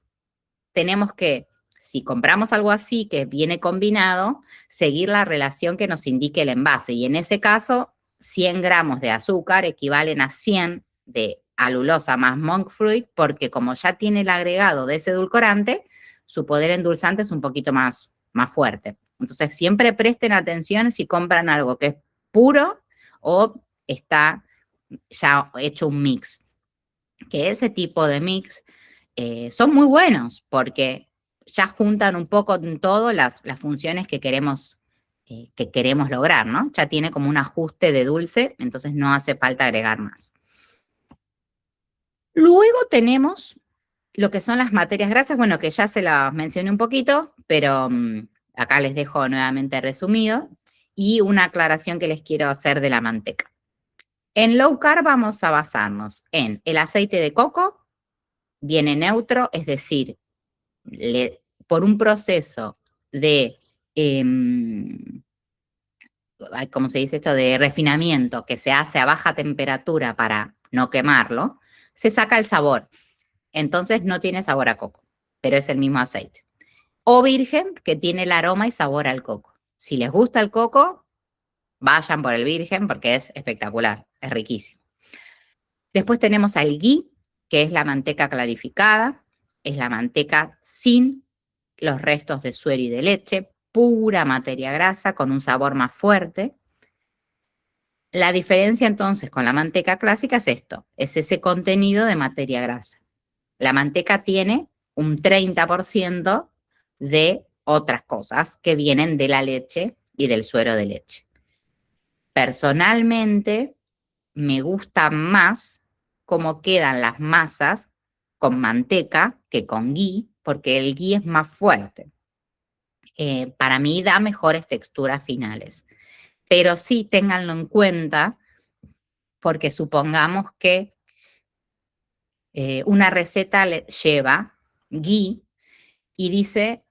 tenemos que, si compramos algo así que viene combinado, seguir la relación que nos indique el envase. Y en ese caso, 100 gramos de azúcar equivalen a 100 de alulosa más monk fruit, porque como ya tiene el agregado de ese edulcorante, su poder endulzante es un poquito más fuerte. Entonces, siempre presten atención si compran algo que es puro o está ya hecho un mix. Que ese tipo de mix son muy buenos porque ya juntan un poco en todo las funciones que queremos lograr, ¿no? Ya tiene como un ajuste de dulce, entonces no hace falta agregar más. Luego tenemos lo que son las materias grasas, bueno, que ya se las mencioné un poquito, pero acá les dejo nuevamente resumido, y una aclaración que les quiero hacer de la manteca. En low carb vamos a basarnos en el aceite de coco, viene neutro, es decir, por un proceso de, ¿cómo se dice esto? De refinamiento que se hace a baja temperatura para no quemarlo, se saca el sabor. Entonces no tiene sabor a coco, pero es el mismo aceite. O virgen, que tiene el aroma y sabor al coco. Si les gusta el coco, vayan por el virgen porque es espectacular, es riquísimo. Después tenemos al ghee, que es la manteca clarificada. es la manteca sin los restos de suero y de leche, pura materia grasa con un sabor más fuerte. La diferencia entonces con la manteca clásica es esto, es ese contenido de materia grasa. La manteca tiene un 30% de otras cosas que vienen de la leche y del suero de leche. Personalmente, me gusta más cómo quedan las masas con manteca que con ghee, porque el ghee es más fuerte. Para mí da mejores texturas finales. Pero sí ténganlo en cuenta, porque supongamos que una receta lleva ghee y dice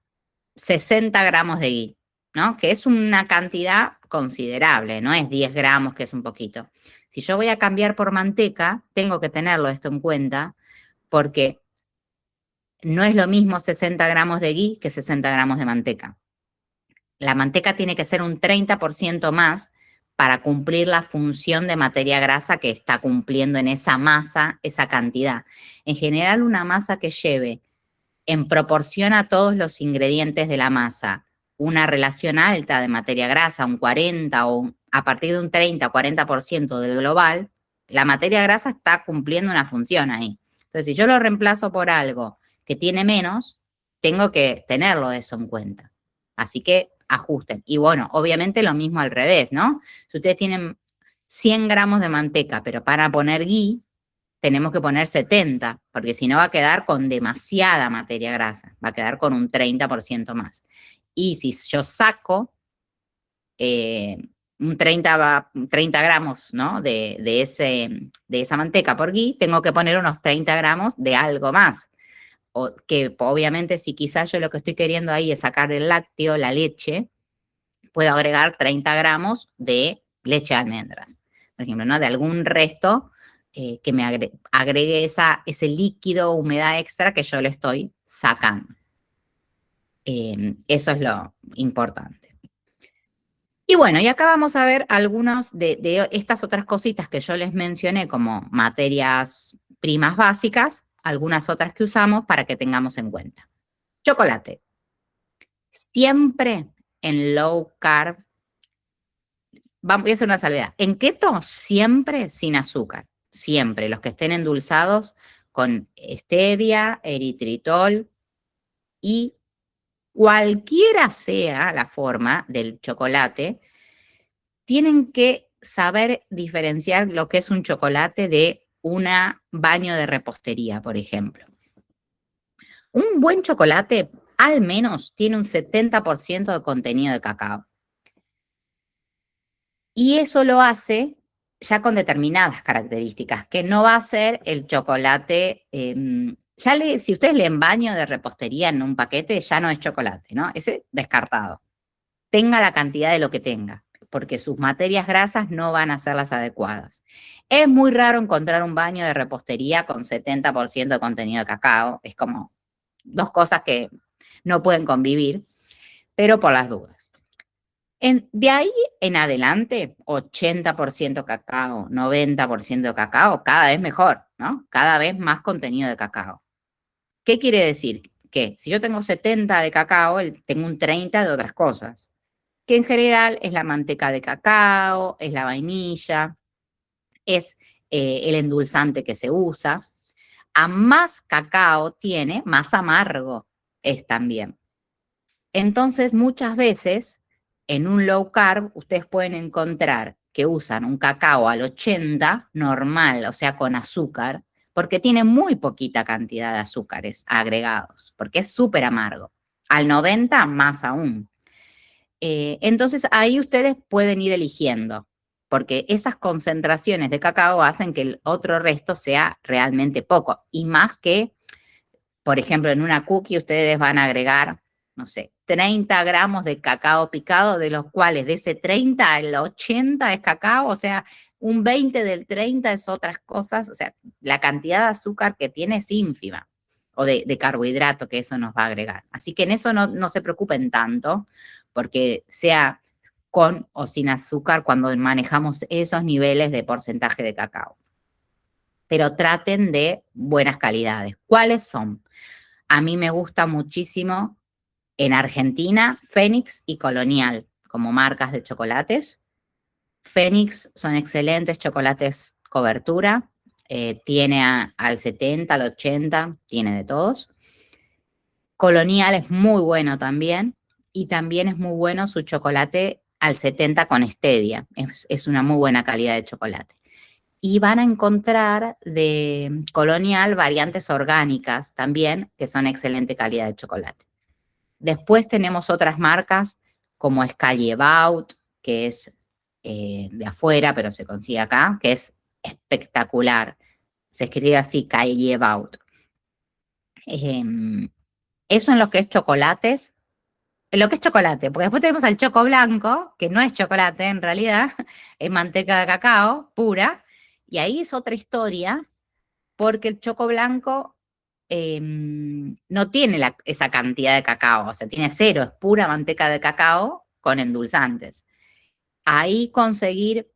60 gramos de ghee, ¿no? Que es una cantidad considerable, no es 10 gramos, que es un poquito. Si yo voy a cambiar por manteca, tengo que tenerlo esto en cuenta, porque no es lo mismo 60 gramos de ghee que 60 gramos de manteca. La manteca tiene que ser un 30% más para cumplir la función de materia grasa que está cumpliendo en esa masa, esa cantidad. En general, una masa que lleve en proporción a todos los ingredientes de la masa una relación alta de materia grasa, un 40 o a partir de un 30 o 40% del global, la materia grasa está cumpliendo una función ahí. Entonces, si yo lo reemplazo por algo que tiene menos, tengo que tenerlo eso en cuenta. Así que ajusten. Y bueno, obviamente lo mismo al revés, ¿no? Si ustedes tienen 100 gramos de manteca, pero para poner ghee, tenemos que poner 70, porque si no va a quedar con demasiada materia grasa, va a quedar con un 30% más. Y si yo saco un 30 gramos, ¿no? de esa manteca por ghee, tengo que poner unos 30 gramos de algo más. O que obviamente si quizás yo lo que estoy queriendo ahí es sacar el lácteo, la leche, puedo agregar 30 gramos de leche de almendras, por ejemplo, ¿no? De algún resto que me agregue ese líquido, humedad extra que yo le estoy sacando. Eso es lo importante. Y bueno, y acá vamos a ver algunas de estas otras cositas que yo les mencioné como materias primas básicas, algunas otras que usamos para que tengamos en cuenta. Chocolate. Siempre en low carb, voy a hacer una salvedad. En keto, siempre sin azúcar. Siempre. Los que estén endulzados con stevia, eritritol y cualquiera sea la forma del chocolate, tienen que saber diferenciar lo que es un chocolate de un baño de repostería, por ejemplo. Un buen chocolate al menos tiene un 70% de contenido de cacao. Y eso lo hace ya con determinadas características, que no va a ser el chocolate, si ustedes leen baño de repostería en un paquete, ya no es chocolate, ¿no? Ese descartado. Tenga la cantidad de lo que tenga, porque sus materias grasas no van a ser las adecuadas. Es muy raro encontrar un baño de repostería con 70% de contenido de cacao, es como dos cosas que no pueden convivir, pero por las dudas. De ahí en adelante, 80% cacao, 90% cacao, cada vez mejor, ¿no? Cada vez más contenido de cacao. ¿Qué quiere decir? Que si yo tengo 70 de cacao, tengo un 30 de otras cosas, que en general es la manteca de cacao, es la vainilla, es el endulzante que se usa. A más cacao tiene, más amargo es también. Entonces, muchas veces, en un low carb, ustedes pueden encontrar que usan un cacao al 80, normal, o sea, con azúcar, porque tiene muy poquita cantidad de azúcares agregados, porque es súper amargo. Al 90, más aún. Entonces, ahí ustedes pueden ir eligiendo, porque esas concentraciones de cacao hacen que el otro resto sea realmente poco. Y más que, por ejemplo, en una cookie ustedes van a agregar, no sé, 30 gramos de cacao picado, de los cuales de ese 30 el 80 es cacao, o sea, un 20 del 30 es otras cosas, o sea, la cantidad de azúcar que tiene es ínfima, o de carbohidrato que eso nos va a agregar. Así que en eso no se preocupen tanto, porque sea con o sin azúcar cuando manejamos esos niveles de porcentaje de cacao. Pero traten de buenas calidades. ¿Cuáles son? A mí me gusta muchísimo en Argentina Fénix y Colonial como marcas de chocolates. Fénix son excelentes chocolates cobertura, tiene al 70, al 80, tiene de todos. Colonial es muy bueno también, y también es muy bueno su chocolate al 70 con stevia, es una muy buena calidad de chocolate. Y van a encontrar de Colonial variantes orgánicas también, que son excelente calidad de chocolate. Después tenemos otras marcas como es Callebaut, que es de afuera, pero se consigue acá, que es espectacular. Se escribe así, Callebaut. Eso en lo que es chocolates. En lo que es chocolate, porque después tenemos al choco blanco, que no es chocolate en realidad, es manteca de cacao pura, y ahí es otra historia, porque el choco blanco no tiene esa cantidad de cacao, o sea, tiene cero, es pura manteca de cacao con endulzantes. Ahí conseguir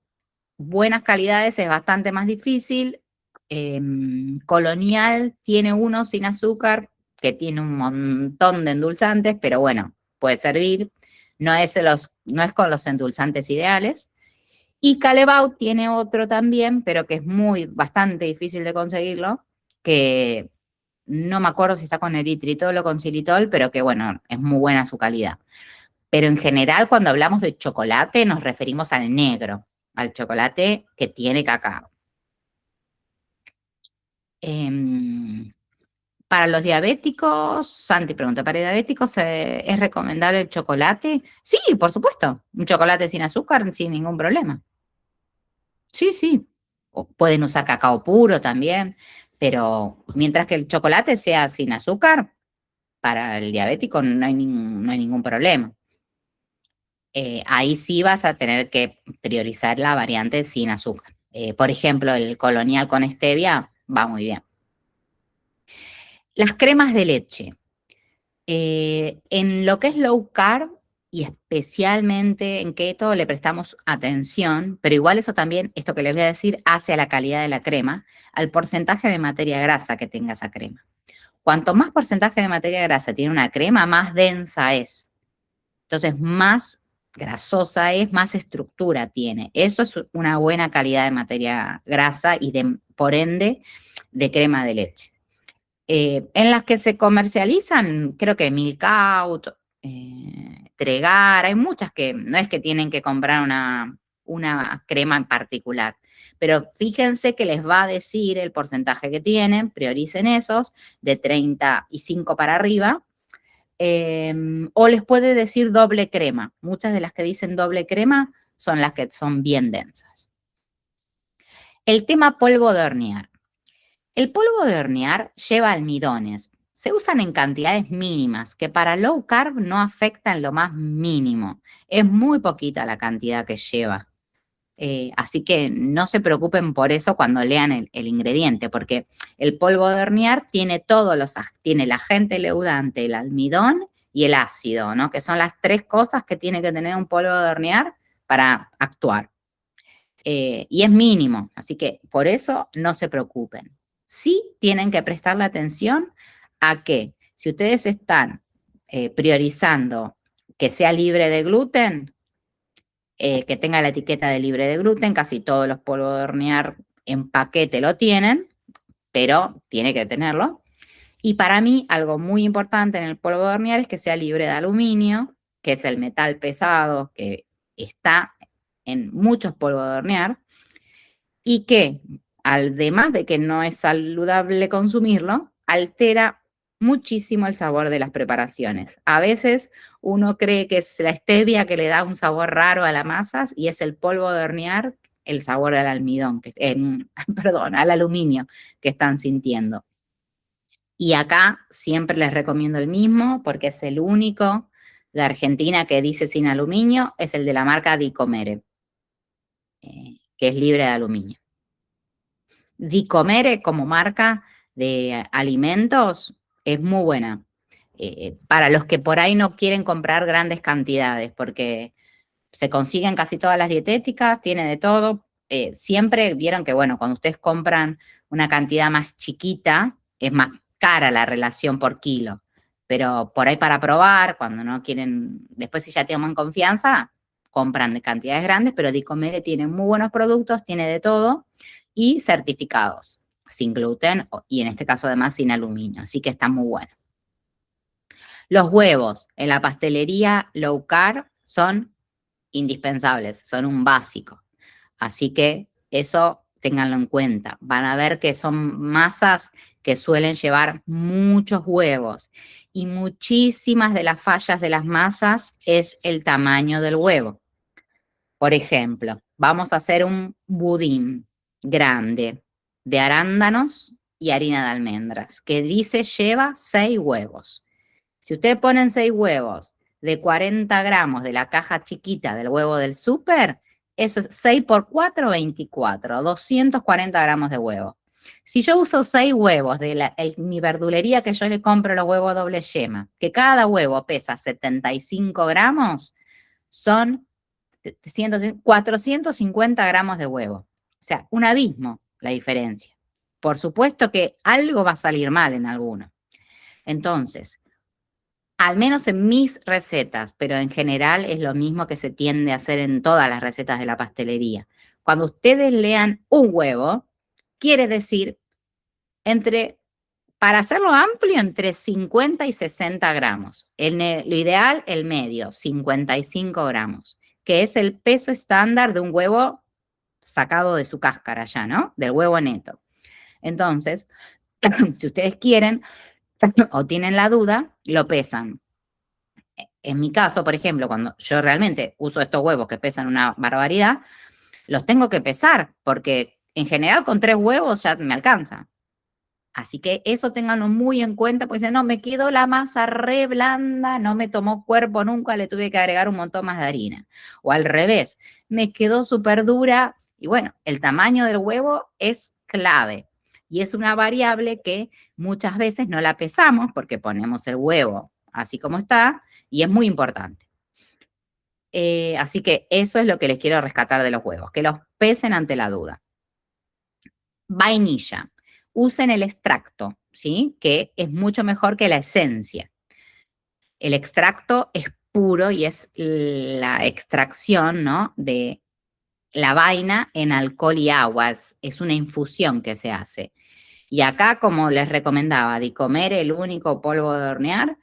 buenas calidades es bastante más difícil. Colonial tiene uno sin azúcar, que tiene un montón de endulzantes, pero bueno, puede servir. No es con los endulzantes ideales. Y Callebaut tiene otro también, pero que es bastante difícil de conseguirlo, que no me acuerdo si está con eritritol o con xilitol, pero que bueno, es muy buena su calidad. Pero en general, cuando hablamos de chocolate, nos referimos al negro, al chocolate que tiene cacao. Para los diabéticos, Santi pregunta, ¿para diabéticos es recomendable el chocolate? Sí, por supuesto, un chocolate sin azúcar, sin ningún problema. Sí, sí. O pueden usar cacao puro también, pero mientras que el chocolate sea sin azúcar, para el diabético no hay ningún problema. Ahí sí vas a tener que priorizar la variante sin azúcar. Por ejemplo, el colonial con stevia va muy bien. Las cremas de leche. En lo que es low carb y especialmente en keto le prestamos atención, pero igual eso también, esto que les voy a decir, hace a la calidad de la crema, al porcentaje de materia grasa que tenga esa crema. Cuanto más porcentaje de materia grasa tiene una crema, más densa es. Entonces, más grasosa es, más estructura tiene. Eso es una buena calidad de materia grasa y por ende de crema de leche. En las que se comercializan, creo que Milkout, Tregar, hay muchas que no es que tienen que comprar una crema en particular, pero fíjense que les va a decir el porcentaje que tienen, prioricen esos, de 35 para arriba, o les puede decir doble crema. Muchas de las que dicen doble crema son las que son bien densas. El tema polvo de hornear. El polvo de hornear lleva almidones. Se usan en cantidades mínimas que para low carb no afectan lo más mínimo. Es muy poquita la cantidad que lleva. Así que no se preocupen por eso cuando lean el ingrediente, porque el polvo de hornear tiene tiene el agente leudante, el almidón y el ácido, ¿no? Que son las tres cosas que tiene que tener un polvo de hornear para actuar. Y es mínimo, así que por eso no se preocupen. Sí tienen que prestarle atención a que si ustedes están priorizando que sea libre de gluten, que tenga la etiqueta de libre de gluten, casi todos los polvos de hornear en paquete lo tienen, pero tiene que tenerlo. Y para mí, algo muy importante en el polvo de hornear es que sea libre de aluminio, que es el metal pesado que está en muchos polvos de hornear, y que, además de que no es saludable consumirlo, altera muchísimo el sabor de las preparaciones. A veces uno cree que es la stevia que le da un sabor raro a las masas y es el polvo de hornear el sabor al almidón, perdón, al aluminio que están sintiendo. Y acá siempre les recomiendo el mismo porque es el único de Argentina que dice sin aluminio, es el de la marca Dicomere, que es libre de aluminio. Dicomere como marca de alimentos es muy buena. Para los que por ahí no quieren comprar grandes cantidades, porque se consiguen casi todas las dietéticas, tiene de todo. Siempre vieron que, bueno, cuando ustedes compran una cantidad más chiquita, es más cara la relación por kilo, pero por ahí para probar, cuando no quieren, después si ya toman confianza, compran de cantidades grandes, pero Dicomere tiene muy buenos productos, tiene de todo y certificados, sin gluten y en este caso además sin aluminio, así que está muy bueno. Los huevos en la pastelería low carb son indispensables, son un básico. Así que eso ténganlo en cuenta. Van a ver que son masas que suelen llevar muchos huevos y muchísimas de las fallas de las masas es el tamaño del huevo. Por ejemplo, vamos a hacer un budín grande de arándanos y harina de almendras que dice lleva 6 huevos. Si ustedes ponen 6 huevos de 40 gramos de la caja chiquita del huevo del súper, eso es 6 por 4, 24, 240 gramos de huevo. Si yo uso 6 huevos de mi verdulería que yo le compro los huevos doble yema, que cada huevo pesa 75 gramos, son 450 gramos de huevo. O sea, un abismo la diferencia. Por supuesto que algo va a salir mal en alguno. Entonces, al menos en mis recetas, pero en general es lo mismo que se tiende a hacer en todas las recetas de la pastelería. Cuando ustedes lean un huevo, quiere decir para hacerlo amplio, entre 50 y 60 gramos. Lo ideal, el medio, 55 gramos, que es el peso estándar de un huevo sacado de su cáscara ya, ¿no? Del huevo neto. Entonces, si ustedes quieren o tienen la duda, lo pesan. En mi caso, por ejemplo, cuando yo realmente uso estos huevos que pesan una barbaridad, los tengo que pesar, porque en general con 3 huevos ya me alcanza. Así que eso ténganlo muy en cuenta, porque si no, me quedó la masa re blanda, no me tomó cuerpo nunca, le tuve que agregar un montón más de harina. O al revés, me quedó súper dura. Y bueno, el tamaño del huevo es clave. Y es una variable que muchas veces no la pesamos porque ponemos el huevo así como está y es muy importante. Así que eso es lo que les quiero rescatar de los huevos, que los pesen ante la duda. Vainilla. Usen el extracto, ¿sí? Que es mucho mejor que la esencia. El extracto es puro y es la extracción, ¿no? De la vaina en alcohol y agua. Es una infusión que se hace. Y acá, como les recomendaba, de comer el único polvo de hornear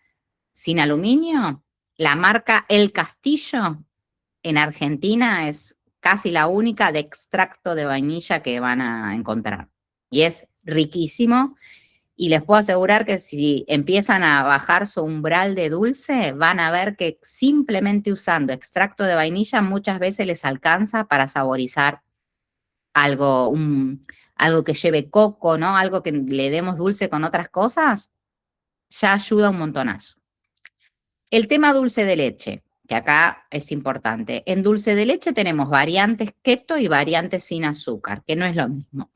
sin aluminio, la marca El Castillo en Argentina es casi la única de extracto de vainilla que van a encontrar. Y es riquísimo. Y les puedo asegurar que si empiezan a bajar su umbral de dulce, van a ver que simplemente usando extracto de vainilla muchas veces les alcanza para saborizar algo, algo que lleve coco, ¿no? Algo que le demos dulce con otras cosas, ya ayuda un montonazo. El tema dulce de leche, que acá es importante. En dulce de leche tenemos variantes keto y variantes sin azúcar, que no es lo mismo.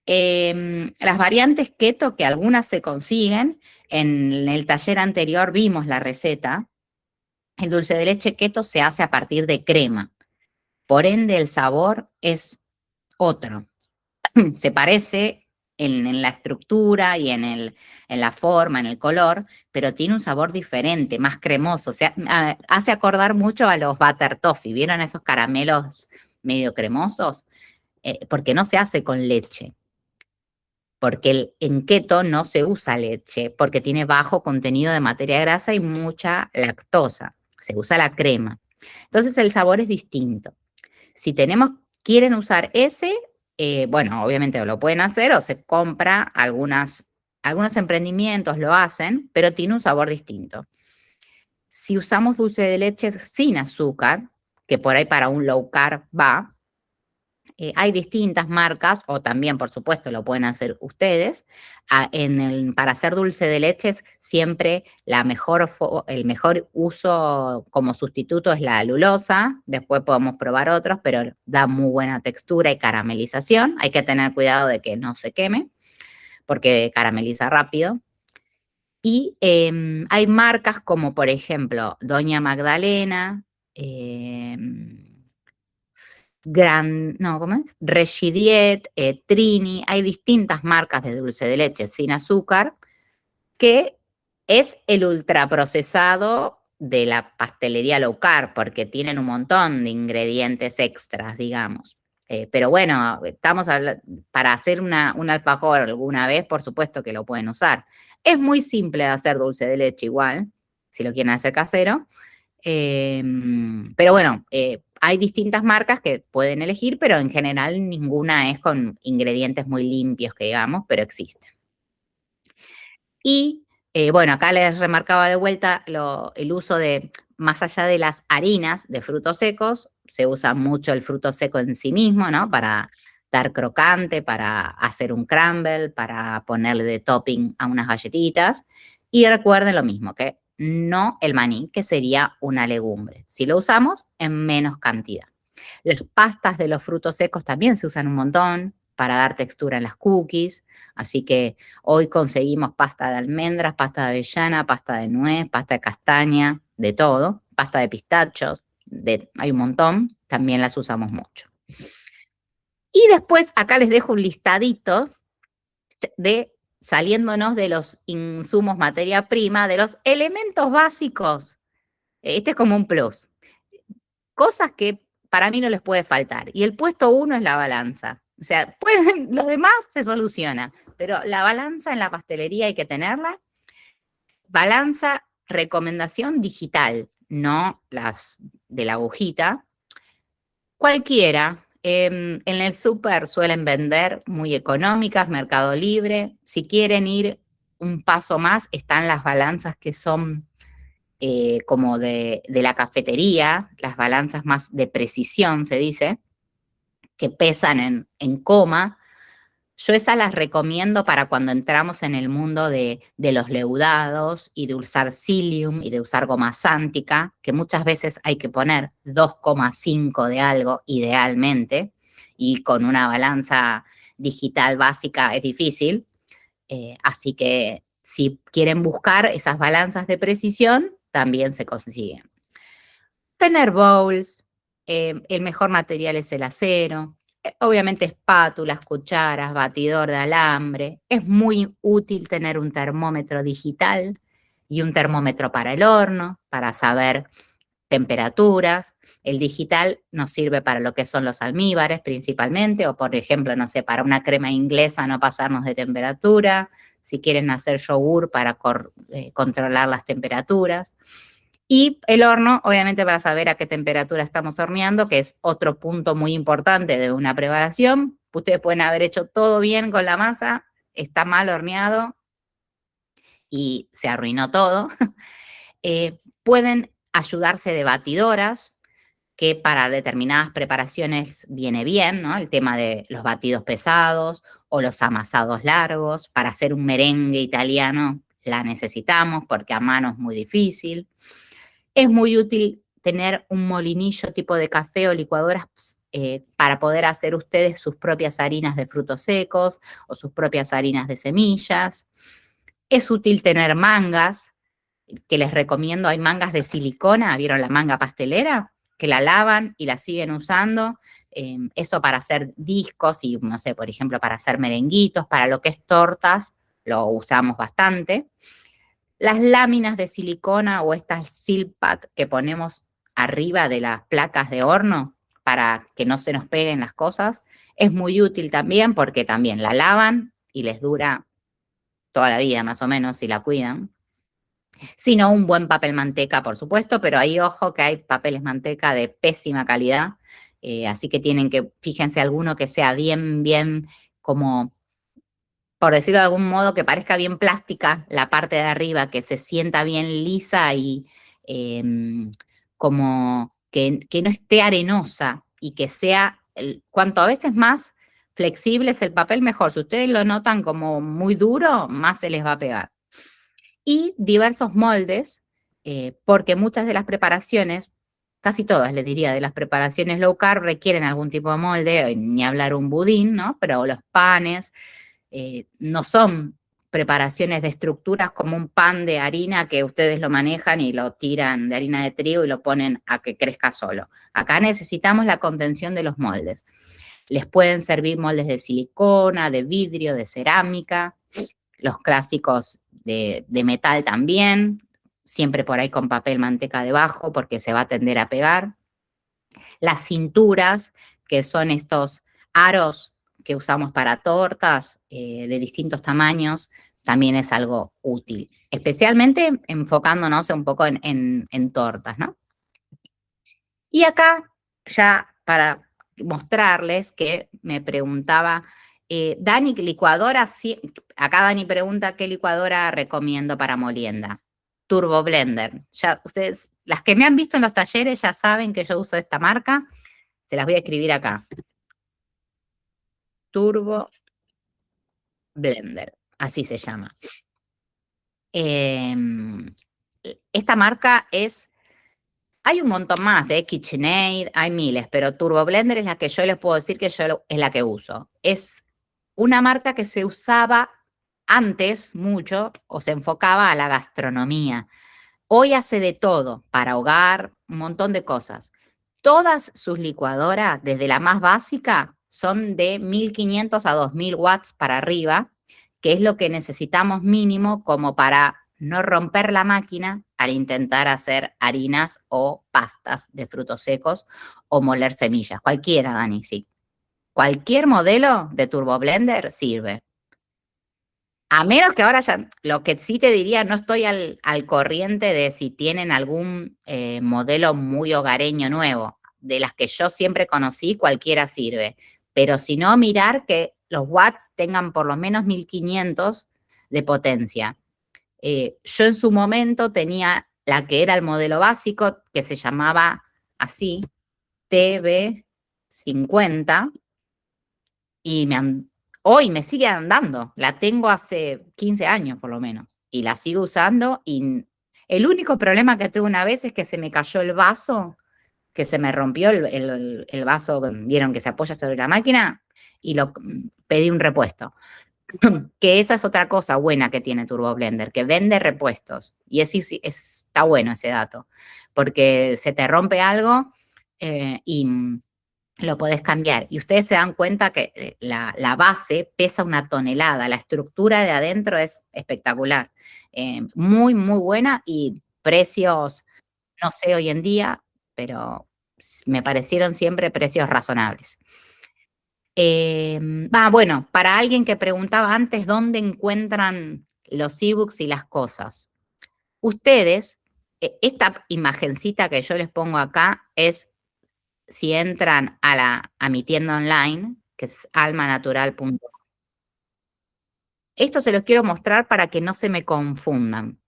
Las variantes keto, que algunas se consiguen, en el taller anterior vimos la receta. El dulce de leche keto se hace a partir de crema. Por ende, el sabor es otro. Se parece en la estructura y en la forma, en el color, pero tiene un sabor diferente, más cremoso. O sea, hace acordar mucho a los butter toffee. ¿Vieron esos caramelos medio cremosos? Porque no se hace con leche. Porque en keto no se usa leche, porque tiene bajo contenido de materia grasa y mucha lactosa. Se usa la crema. Entonces el sabor es distinto. Si quieren usar ese, bueno, obviamente lo pueden hacer o se compra algunos emprendimientos lo hacen, pero tiene un sabor distinto. Si usamos dulce de leche sin azúcar, que por ahí para un low carb va, hay distintas marcas, o también, por supuesto, lo pueden hacer ustedes. Para hacer dulce de leches, siempre el mejor uso como sustituto es la alulosa. Después podemos probar otros, pero da muy buena textura y caramelización. Hay que tener cuidado de que no se queme, porque carameliza rápido. Y hay marcas como, por ejemplo, Doña Magdalena, no, ¿cómo es? Regidiet, Trini, hay distintas marcas de dulce de leche sin azúcar, que es el ultraprocesado de la pastelería low carb, porque tienen un montón de ingredientes extras, digamos. Pero bueno, estamos para hacer un alfajor alguna vez, por supuesto que lo pueden usar. Es muy simple de hacer dulce de leche igual, si lo quieren hacer casero. Pero bueno, hay distintas marcas que pueden elegir, pero en general ninguna es con ingredientes muy limpios, que digamos, pero existen. Y bueno, acá les remarcaba de vuelta el uso de, más allá de las harinas de frutos secos, se usa mucho el fruto seco en sí mismo, ¿no? Para dar crocante, para hacer un crumble, para ponerle de topping a unas galletitas. Y recuerden lo mismo, que no el maní, que sería una legumbre. Si lo usamos, en menos cantidad. Las pastas de los frutos secos también se usan un montón para dar textura en las cookies, así que hoy conseguimos pasta de almendras, pasta de avellana, pasta de nuez, pasta de castaña, de todo, pasta de pistachos, hay un montón, también las usamos mucho. Y después acá les dejo un listadito de, saliéndonos de los insumos materia prima, de los elementos básicos. Este es como un plus. Cosas que para mí no les puede faltar. Y el puesto 1 es la balanza. O sea, lo demás se soluciona, pero la balanza en la pastelería hay que tenerla. Balanza, recomendación digital, no las de la agujita. Cualquiera. En el súper suelen vender muy económicas, Mercado Libre. Si quieren ir un paso más, están las balanzas que son como de la cafetería, las balanzas más de precisión, se dice, que pesan en coma. Yo esas las recomiendo para cuando entramos en el mundo de los leudados y de usar psyllium y de usar goma sántica, que muchas veces hay que poner 2,5 de algo, idealmente, y con una balanza digital básica es difícil. Así que si quieren buscar esas balanzas de precisión, también se consiguen. Tener bowls, el mejor material es el acero, obviamente espátulas, cucharas, batidor de alambre. Es muy útil tener un termómetro digital y un termómetro para el horno, para saber temperaturas. El digital nos sirve para lo que son los almíbares principalmente, o por ejemplo, no sé, para una crema inglesa no pasarnos de temperatura, si quieren hacer yogur para controlar las temperaturas. Y el horno, obviamente, para saber a qué temperatura estamos horneando, que es otro punto muy importante de una preparación. Ustedes pueden haber hecho todo bien con la masa, está mal horneado y se arruinó todo. Pueden ayudarse de batidoras, que para determinadas preparaciones viene bien, ¿no? El tema de los batidos pesados o los amasados largos. Para hacer un merengue italiano la necesitamos porque a mano es muy difícil. Es muy útil tener un molinillo tipo de café o licuadoras para poder hacer ustedes sus propias harinas de frutos secos o sus propias harinas de semillas. Es útil tener mangas, que les recomiendo. Hay mangas de silicona, ¿vieron la manga pastelera? Que la lavan y la siguen usando. Eso para hacer discos y, no sé, por ejemplo, para hacer merenguitos, para lo que es tortas, lo usamos bastante. Las láminas de silicona o estas silpat que ponemos arriba de las placas de horno para que no se nos peguen las cosas, es muy útil también porque también la lavan y les dura toda la vida más o menos si la cuidan. Si no, un buen papel manteca, por supuesto, pero ahí ojo que hay papeles manteca de pésima calidad, así que tienen que, fíjense alguno que sea bien como, por decirlo de algún modo, que parezca bien plástica la parte de arriba, que se sienta bien lisa y como que no esté arenosa y que sea, cuanto a veces más flexible es el papel, mejor. Si ustedes lo notan como muy duro, más se les va a pegar. Y diversos moldes, porque muchas de las preparaciones, casi todas les diría, de las preparaciones low carb requieren algún tipo de molde, ni hablar un budín, ¿no? Pero los panes no son preparaciones de estructuras como un pan de harina que ustedes lo manejan y lo tiran de harina de trigo y lo ponen a que crezca solo. Acá necesitamos la contención de los moldes. Les pueden servir moldes de silicona, de vidrio, de cerámica, los clásicos de metal también, siempre por ahí con papel manteca debajo porque se va a tender a pegar. Las cinturas, que son estos aros que usamos para tortas de distintos tamaños, también es algo útil, especialmente enfocándonos un poco en tortas, ¿no? Y acá, ya para mostrarles que me preguntaba, Dani, licuadora, sí, acá Dani pregunta qué licuadora recomiendo para molienda. Turbo Blender. Ya ustedes, las que me han visto en los talleres ya saben que yo uso esta marca. Se las voy a escribir acá. Turbo Blender, así se llama. Esta marca es, hay un montón más, KitchenAid, hay miles, pero Turbo Blender es la que yo les puedo decir que yo es la que uso. Es una marca que se usaba antes mucho o se enfocaba a la gastronomía. Hoy hace de todo, para hogar, un montón de cosas. Todas sus licuadoras, desde la más básica, son de 1500 a 2000 watts para arriba, que es lo que necesitamos mínimo como para no romper la máquina al intentar hacer harinas o pastas de frutos secos o moler semillas. Cualquiera, Dani, sí. Cualquier modelo de Turbo Blender sirve. A menos que ahora ya, lo que sí te diría, no estoy al corriente de si tienen algún modelo muy hogareño nuevo. De las que yo siempre conocí, cualquiera sirve. Pero si no, mirar que los watts tengan por lo menos 1500 de potencia. Yo en su momento tenía la que era el modelo básico, que se llamaba así, TB50, y hoy me sigue andando. La tengo hace 15 años por lo menos y la sigo usando. Y el único problema que tuve una vez es que se me cayó el vaso, que se me rompió el vaso, vieron que se apoya sobre la máquina y lo pedí un repuesto. Que esa es otra cosa buena que tiene Turbo Blender, que vende repuestos. Y está bueno ese dato, porque se te rompe algo y lo podés cambiar. Y ustedes se dan cuenta que la base pesa 1 tonelada, la estructura de adentro es espectacular. Muy, muy buena y precios, no sé hoy en día, pero me parecieron siempre precios razonables. Bueno, para alguien que preguntaba antes dónde encuentran los ebooks y las cosas. Ustedes, esta imagencita que yo les pongo acá es si entran a mi tienda online, que es almanatural.com. Esto se los quiero mostrar para que no se me confundan.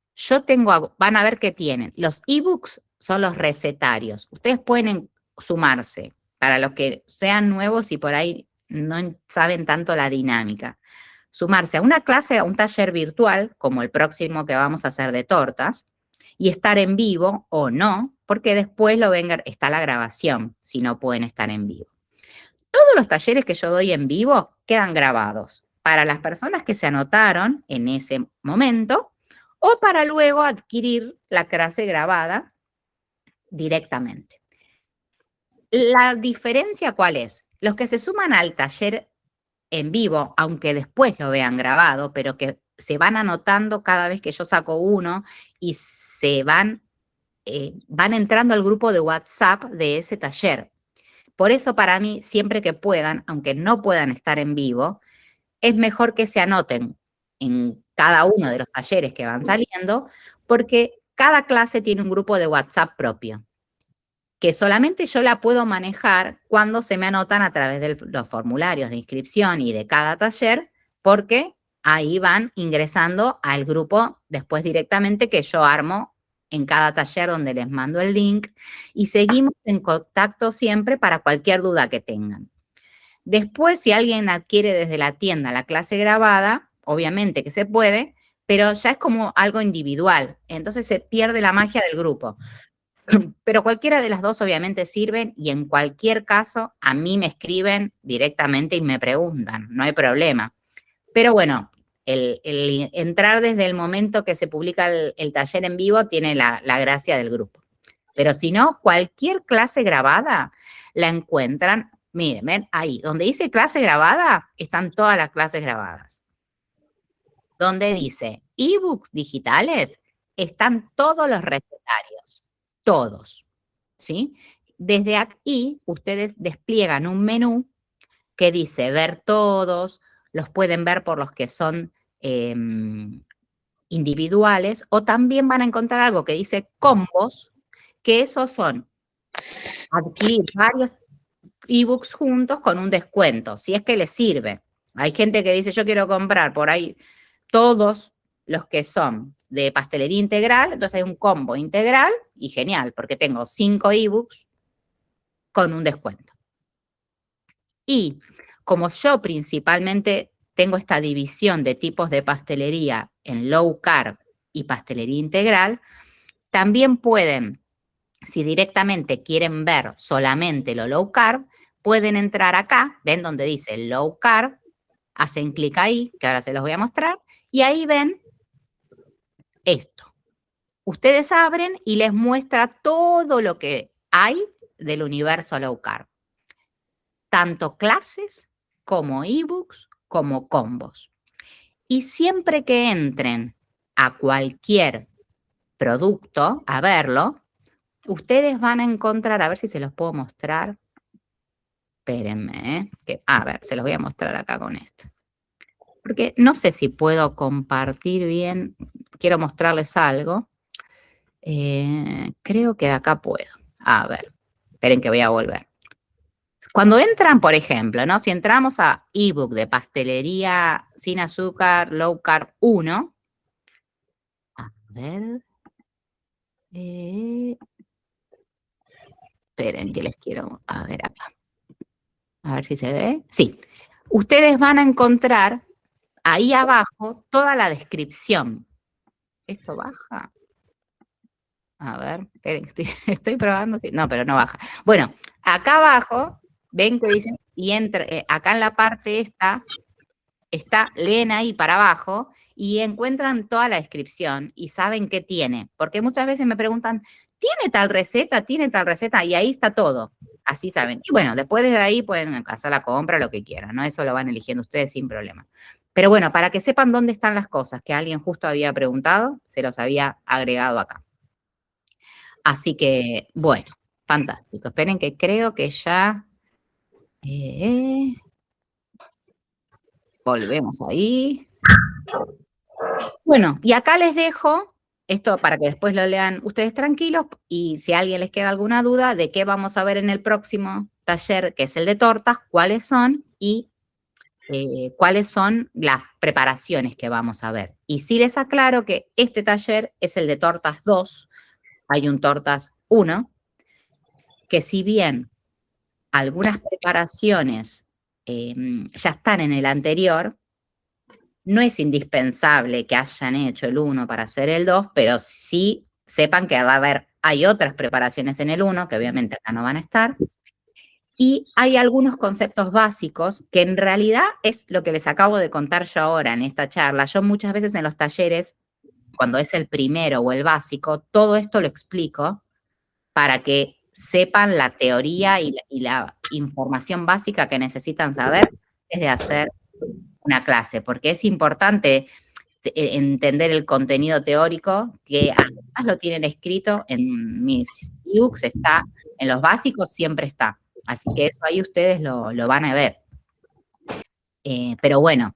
Van a ver qué tienen. Los ebooks son los recetarios. Ustedes pueden sumarse para los que sean nuevos y por ahí no saben tanto la dinámica. Sumarse a una clase, a un taller virtual, como el próximo que vamos a hacer de tortas, y estar en vivo o no, porque después está la grabación, si no pueden estar en vivo. Todos los talleres que yo doy en vivo quedan grabados para las personas que se anotaron en ese momento o para luego adquirir la clase grabada directamente. La diferencia, ¿cuál es? Los que se suman al taller en vivo, aunque después lo vean grabado, pero que se van anotando cada vez que yo saco uno y van entrando al grupo de WhatsApp de ese taller. Por eso para mí, siempre que puedan, aunque no puedan estar en vivo, es mejor que se anoten en cada uno de los talleres que van saliendo, porque cada clase tiene un grupo de WhatsApp propio, que solamente yo la puedo manejar cuando se me anotan a través de los formularios de inscripción y de cada taller, porque ahí van ingresando al grupo después directamente que yo armo en cada taller donde les mando el link y seguimos en contacto siempre para cualquier duda que tengan. Después, si alguien adquiere desde la tienda la clase grabada, obviamente que se puede, pero ya es como algo individual, entonces se pierde la magia del grupo. Pero cualquiera de las dos obviamente sirven y en cualquier caso a mí me escriben directamente y me preguntan, no hay problema. Pero bueno, el entrar desde el momento que se publica el taller en vivo tiene la gracia del grupo. Pero si no, cualquier clase grabada la encuentran, miren, ven ahí, donde dice clase grabada, están todas las clases grabadas. Donde dice ebooks digitales, están todos los recetarios, todos, ¿sí? Desde aquí, ustedes despliegan un menú que dice ver todos, los pueden ver por los que son individuales, o también van a encontrar algo que dice combos, que esos son adquirir varios ebooks juntos con un descuento, si es que les sirve. Hay gente que dice, yo quiero comprar por ahí todos los que son de pastelería integral, entonces hay un combo integral y genial, porque tengo 5 ebooks con un descuento. Y como yo principalmente tengo esta división de tipos de pastelería en low carb y pastelería integral, también pueden, si directamente quieren ver solamente lo low carb, pueden entrar acá, ven donde dice low carb, hacen clic ahí, que ahora se los voy a mostrar, y ahí ven esto. Ustedes abren y les muestra todo lo que hay del universo low carb. Tanto clases como ebooks como combos. Y siempre que entren a cualquier producto a verlo, ustedes van a encontrar, a ver si se los puedo mostrar. Espérenme, a ver, se los voy a mostrar acá con esto. Porque no sé si puedo compartir bien, quiero mostrarles algo. Creo que de acá puedo. A ver, esperen que voy a volver. Cuando entran, por ejemplo, ¿no? Si entramos a ebook de pastelería sin azúcar, low carb 1, a ver, esperen que les quiero, a ver acá, a ver si se ve. Sí, ustedes van a encontrar ahí abajo toda la descripción. ¿Esto baja? A ver, esperen, estoy probando. No, pero no baja. Bueno, acá abajo, ven que dicen, y acá en la parte esta, leen ahí para abajo y encuentran toda la descripción y saben qué tiene. Porque muchas veces me preguntan, ¿tiene tal receta? ¿Tiene tal receta? Y ahí está todo. Así saben. Y bueno, después de ahí pueden hacer la compra, lo que quieran, ¿no? Eso lo van eligiendo ustedes sin problema. Pero bueno, para que sepan dónde están las cosas que alguien justo había preguntado, se los había agregado acá. Así que, bueno, fantástico. Esperen que creo que ya volvemos ahí. Bueno, y acá les dejo esto para que después lo lean ustedes tranquilos y si a alguien les queda alguna duda de qué vamos a ver en el próximo taller, que es el de tortas, cuáles son y cuáles son las preparaciones que vamos a ver. Y sí les aclaro que este taller es el de tortas 2, hay un tortas 1, que si bien algunas preparaciones ya están en el anterior, no es indispensable que hayan hecho el 1 para hacer el 2, pero sí sepan que hay otras preparaciones en el 1, que obviamente acá no van a estar, y hay algunos conceptos básicos que en realidad es lo que les acabo de contar yo ahora en esta charla. Yo muchas veces en los talleres, cuando es el primero o el básico, todo esto lo explico para que sepan la teoría y la información básica que necesitan saber antes de hacer una clase, porque es importante entender el contenido teórico, que además lo tienen escrito en mis ebooks, está en los básicos, siempre está. Así que eso ahí ustedes lo van a ver. Pero bueno,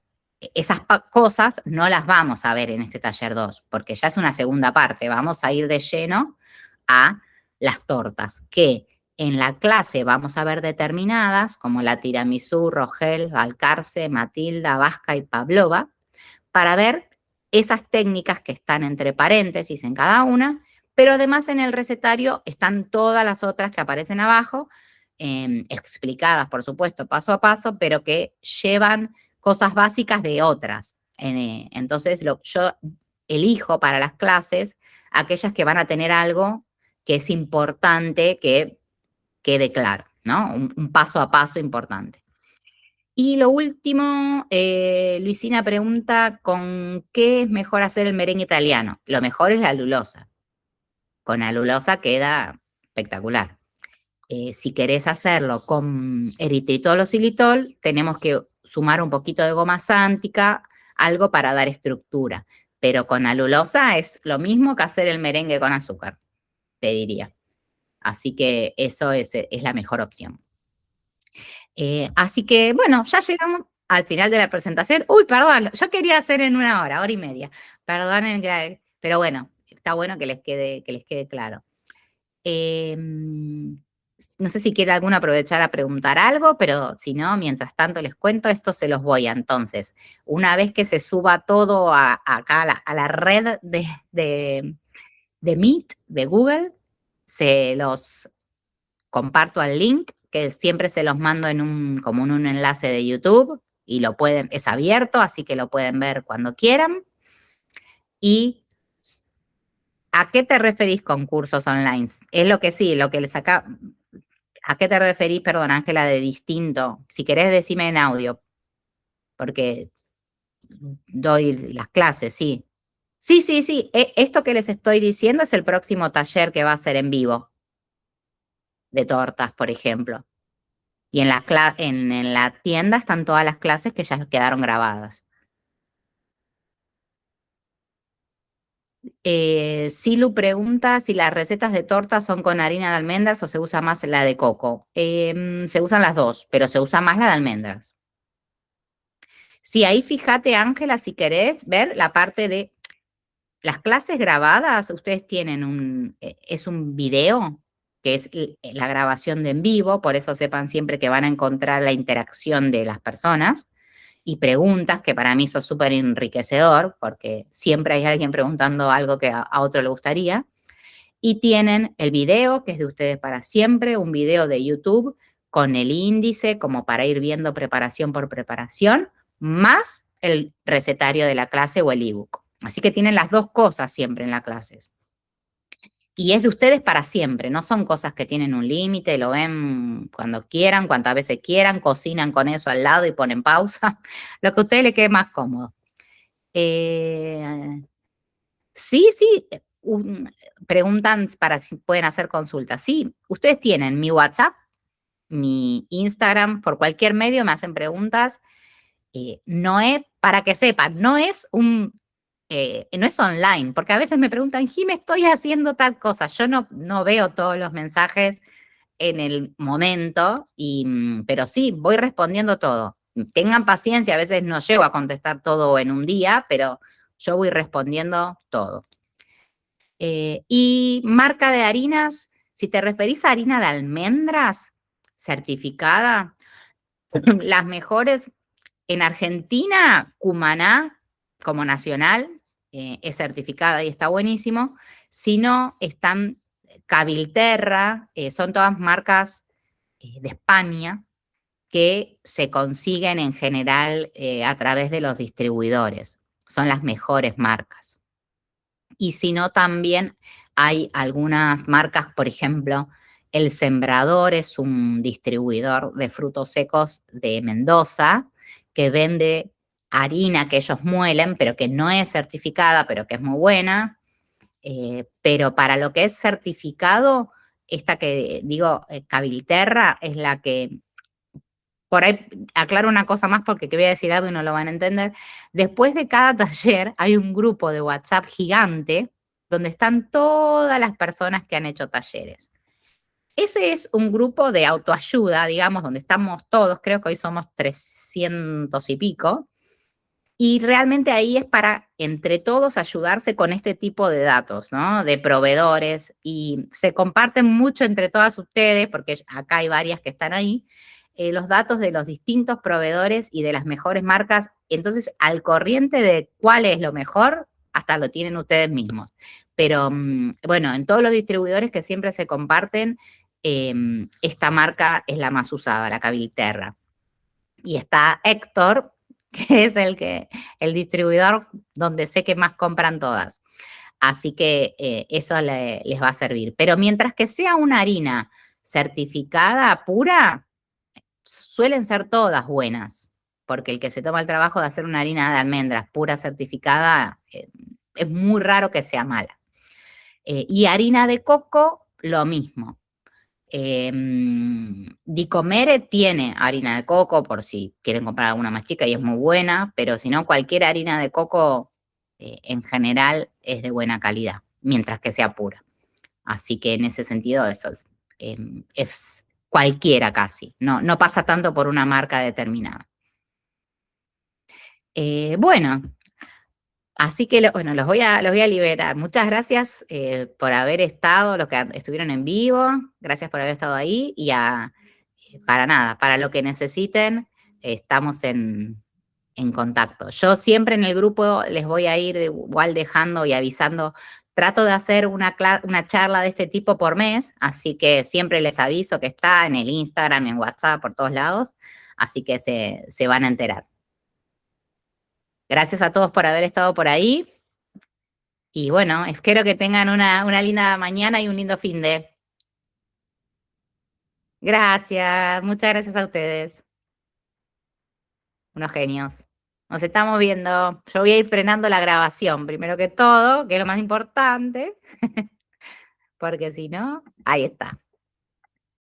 esas cosas no las vamos a ver en este taller 2, porque ya es una segunda parte. Vamos a ir de lleno a las tortas, que en la clase vamos a ver determinadas, como la tiramisú, Rogel, Balcarce, Matilda, Vasca y Pavlova, para ver esas técnicas que están entre paréntesis en cada una, pero además en el recetario están todas las otras que aparecen abajo, explicadas, por supuesto, paso a paso, pero que llevan cosas básicas de otras. Entonces, yo elijo para las clases aquellas que van a tener algo que es importante que quede claro, ¿no? Un paso a paso importante. Y lo último, Luisina pregunta, ¿con qué es mejor hacer el merengue italiano? Lo mejor es la alulosa. Con alulosa queda espectacular. Si querés hacerlo con eritritol o xilitol, tenemos que sumar un poquito de goma sántica, algo para dar estructura. Pero con alulosa es lo mismo que hacer el merengue con azúcar, te diría. Así que eso es la mejor opción. Así que, bueno, ya llegamos al final de la presentación. Uy, perdón, yo quería hacer en 1 hora y media. Perdonen, pero bueno, está bueno que les quede claro. No sé si quiere alguno aprovechar a preguntar algo, pero si no, mientras tanto les cuento, esto se los voy a. Entonces, una vez que se suba todo acá a la red de Meet, de Google, se los comparto al link, que siempre se los mando como en un enlace de YouTube, y es abierto, así que lo pueden ver cuando quieran. Y ¿a qué te referís con cursos online? Es lo que sí, lo que les acá. ¿A qué te referís, perdón, Ángela, de distinto? Si querés, decime en audio, porque doy las clases, sí. Sí, sí, sí. Esto que les estoy diciendo es el próximo taller que va a ser en vivo, de tortas, por ejemplo. Y en la tienda están todas las clases que ya quedaron grabadas. Silu pregunta si las recetas de tortas son con harina de almendras o se usa más la de coco. Se usan las dos, pero se usa más la de almendras. Sí, ahí fíjate, Ángela, si querés ver la parte de las clases grabadas. Ustedes tienen es un video, que es la grabación de en vivo, por eso sepan siempre que van a encontrar la interacción de las personas y preguntas, que para mí eso es súper enriquecedor, porque siempre hay alguien preguntando algo que a otro le gustaría. Y tienen el video, que es de ustedes para siempre, un video de YouTube con el índice, como para ir viendo preparación por preparación, más el recetario de la clase o el ebook. Así que tienen las dos cosas siempre en las clases. Y es de ustedes para siempre, no son cosas que tienen un límite, lo ven cuando quieran, cuantas veces quieran, cocinan con eso al lado y ponen pausa, lo que a ustedes les quede más cómodo. Sí, sí, preguntan para si pueden hacer consultas. Sí, ustedes tienen mi WhatsApp, mi Instagram, por cualquier medio me hacen preguntas. No es, para que sepan, no es online, porque a veces me preguntan, Jime, estoy haciendo tal cosa. Yo no veo todos los mensajes en el momento, pero sí, voy respondiendo todo. Tengan paciencia, a veces no llego a contestar todo en un día, pero yo voy respondiendo todo. Y marca de harinas, si te referís a harina de almendras certificada, las mejores en Argentina, Cumaná, como nacional, es certificada y está buenísimo. Si no, están Cabilterra, son todas marcas de España que se consiguen en general a través de los distribuidores. Son las mejores marcas. Y si no, también hay algunas marcas, por ejemplo, El Sembrador es un distribuidor de frutos secos de Mendoza que vende harina que ellos muelen, pero que no es certificada, pero que es muy buena. Pero para lo que es certificado, esta que digo, Cabilterra, es la que, por ahí aclaro una cosa más porque que voy a decir algo y no lo van a entender. Después de cada taller hay un grupo de WhatsApp gigante donde están todas las personas que han hecho talleres. Ese es un grupo de autoayuda, digamos, donde estamos todos, creo que hoy somos 300 y pico, y realmente ahí es para entre todos ayudarse con este tipo de datos, ¿no? De proveedores, y se comparten mucho entre todas ustedes, porque acá hay varias que están ahí, los datos de los distintos proveedores y de las mejores marcas. Entonces, al corriente de cuál es lo mejor, hasta lo tienen ustedes mismos. Pero bueno, en todos los distribuidores que siempre se comparten, esta marca es la más usada, la Cabilterra. Y está Héctor, que es el distribuidor donde sé que más compran todas. Así que eso les va a servir. Pero mientras que sea una harina certificada pura, suelen ser todas buenas, porque el que se toma el trabajo de hacer una harina de almendras pura certificada, es muy raro que sea mala. Y harina de coco, lo mismo. Dicomere tiene harina de coco por si quieren comprar alguna más chica y es muy buena, pero si no, cualquier harina de coco en general es de buena calidad, mientras que sea pura. Así que en ese sentido eso es cualquiera casi, no pasa tanto por una marca determinada. Bueno, así que bueno, los voy a liberar. Muchas gracias por haber estado, los que estuvieron en vivo, gracias por haber estado ahí y para nada, para lo que necesiten, estamos en contacto. Yo siempre en el grupo les voy a ir igual dejando y avisando. Trato de hacer una charla de este tipo por mes, así que siempre les aviso que está en el Instagram, en WhatsApp, por todos lados, así que se van a enterar. Gracias a todos por haber estado por ahí y bueno, espero que tengan una linda mañana y un lindo fin de. Gracias, muchas gracias a ustedes. Unos genios. Nos estamos viendo. Yo voy a ir frenando la grabación, primero que todo, que es lo más importante, porque si no, ahí está.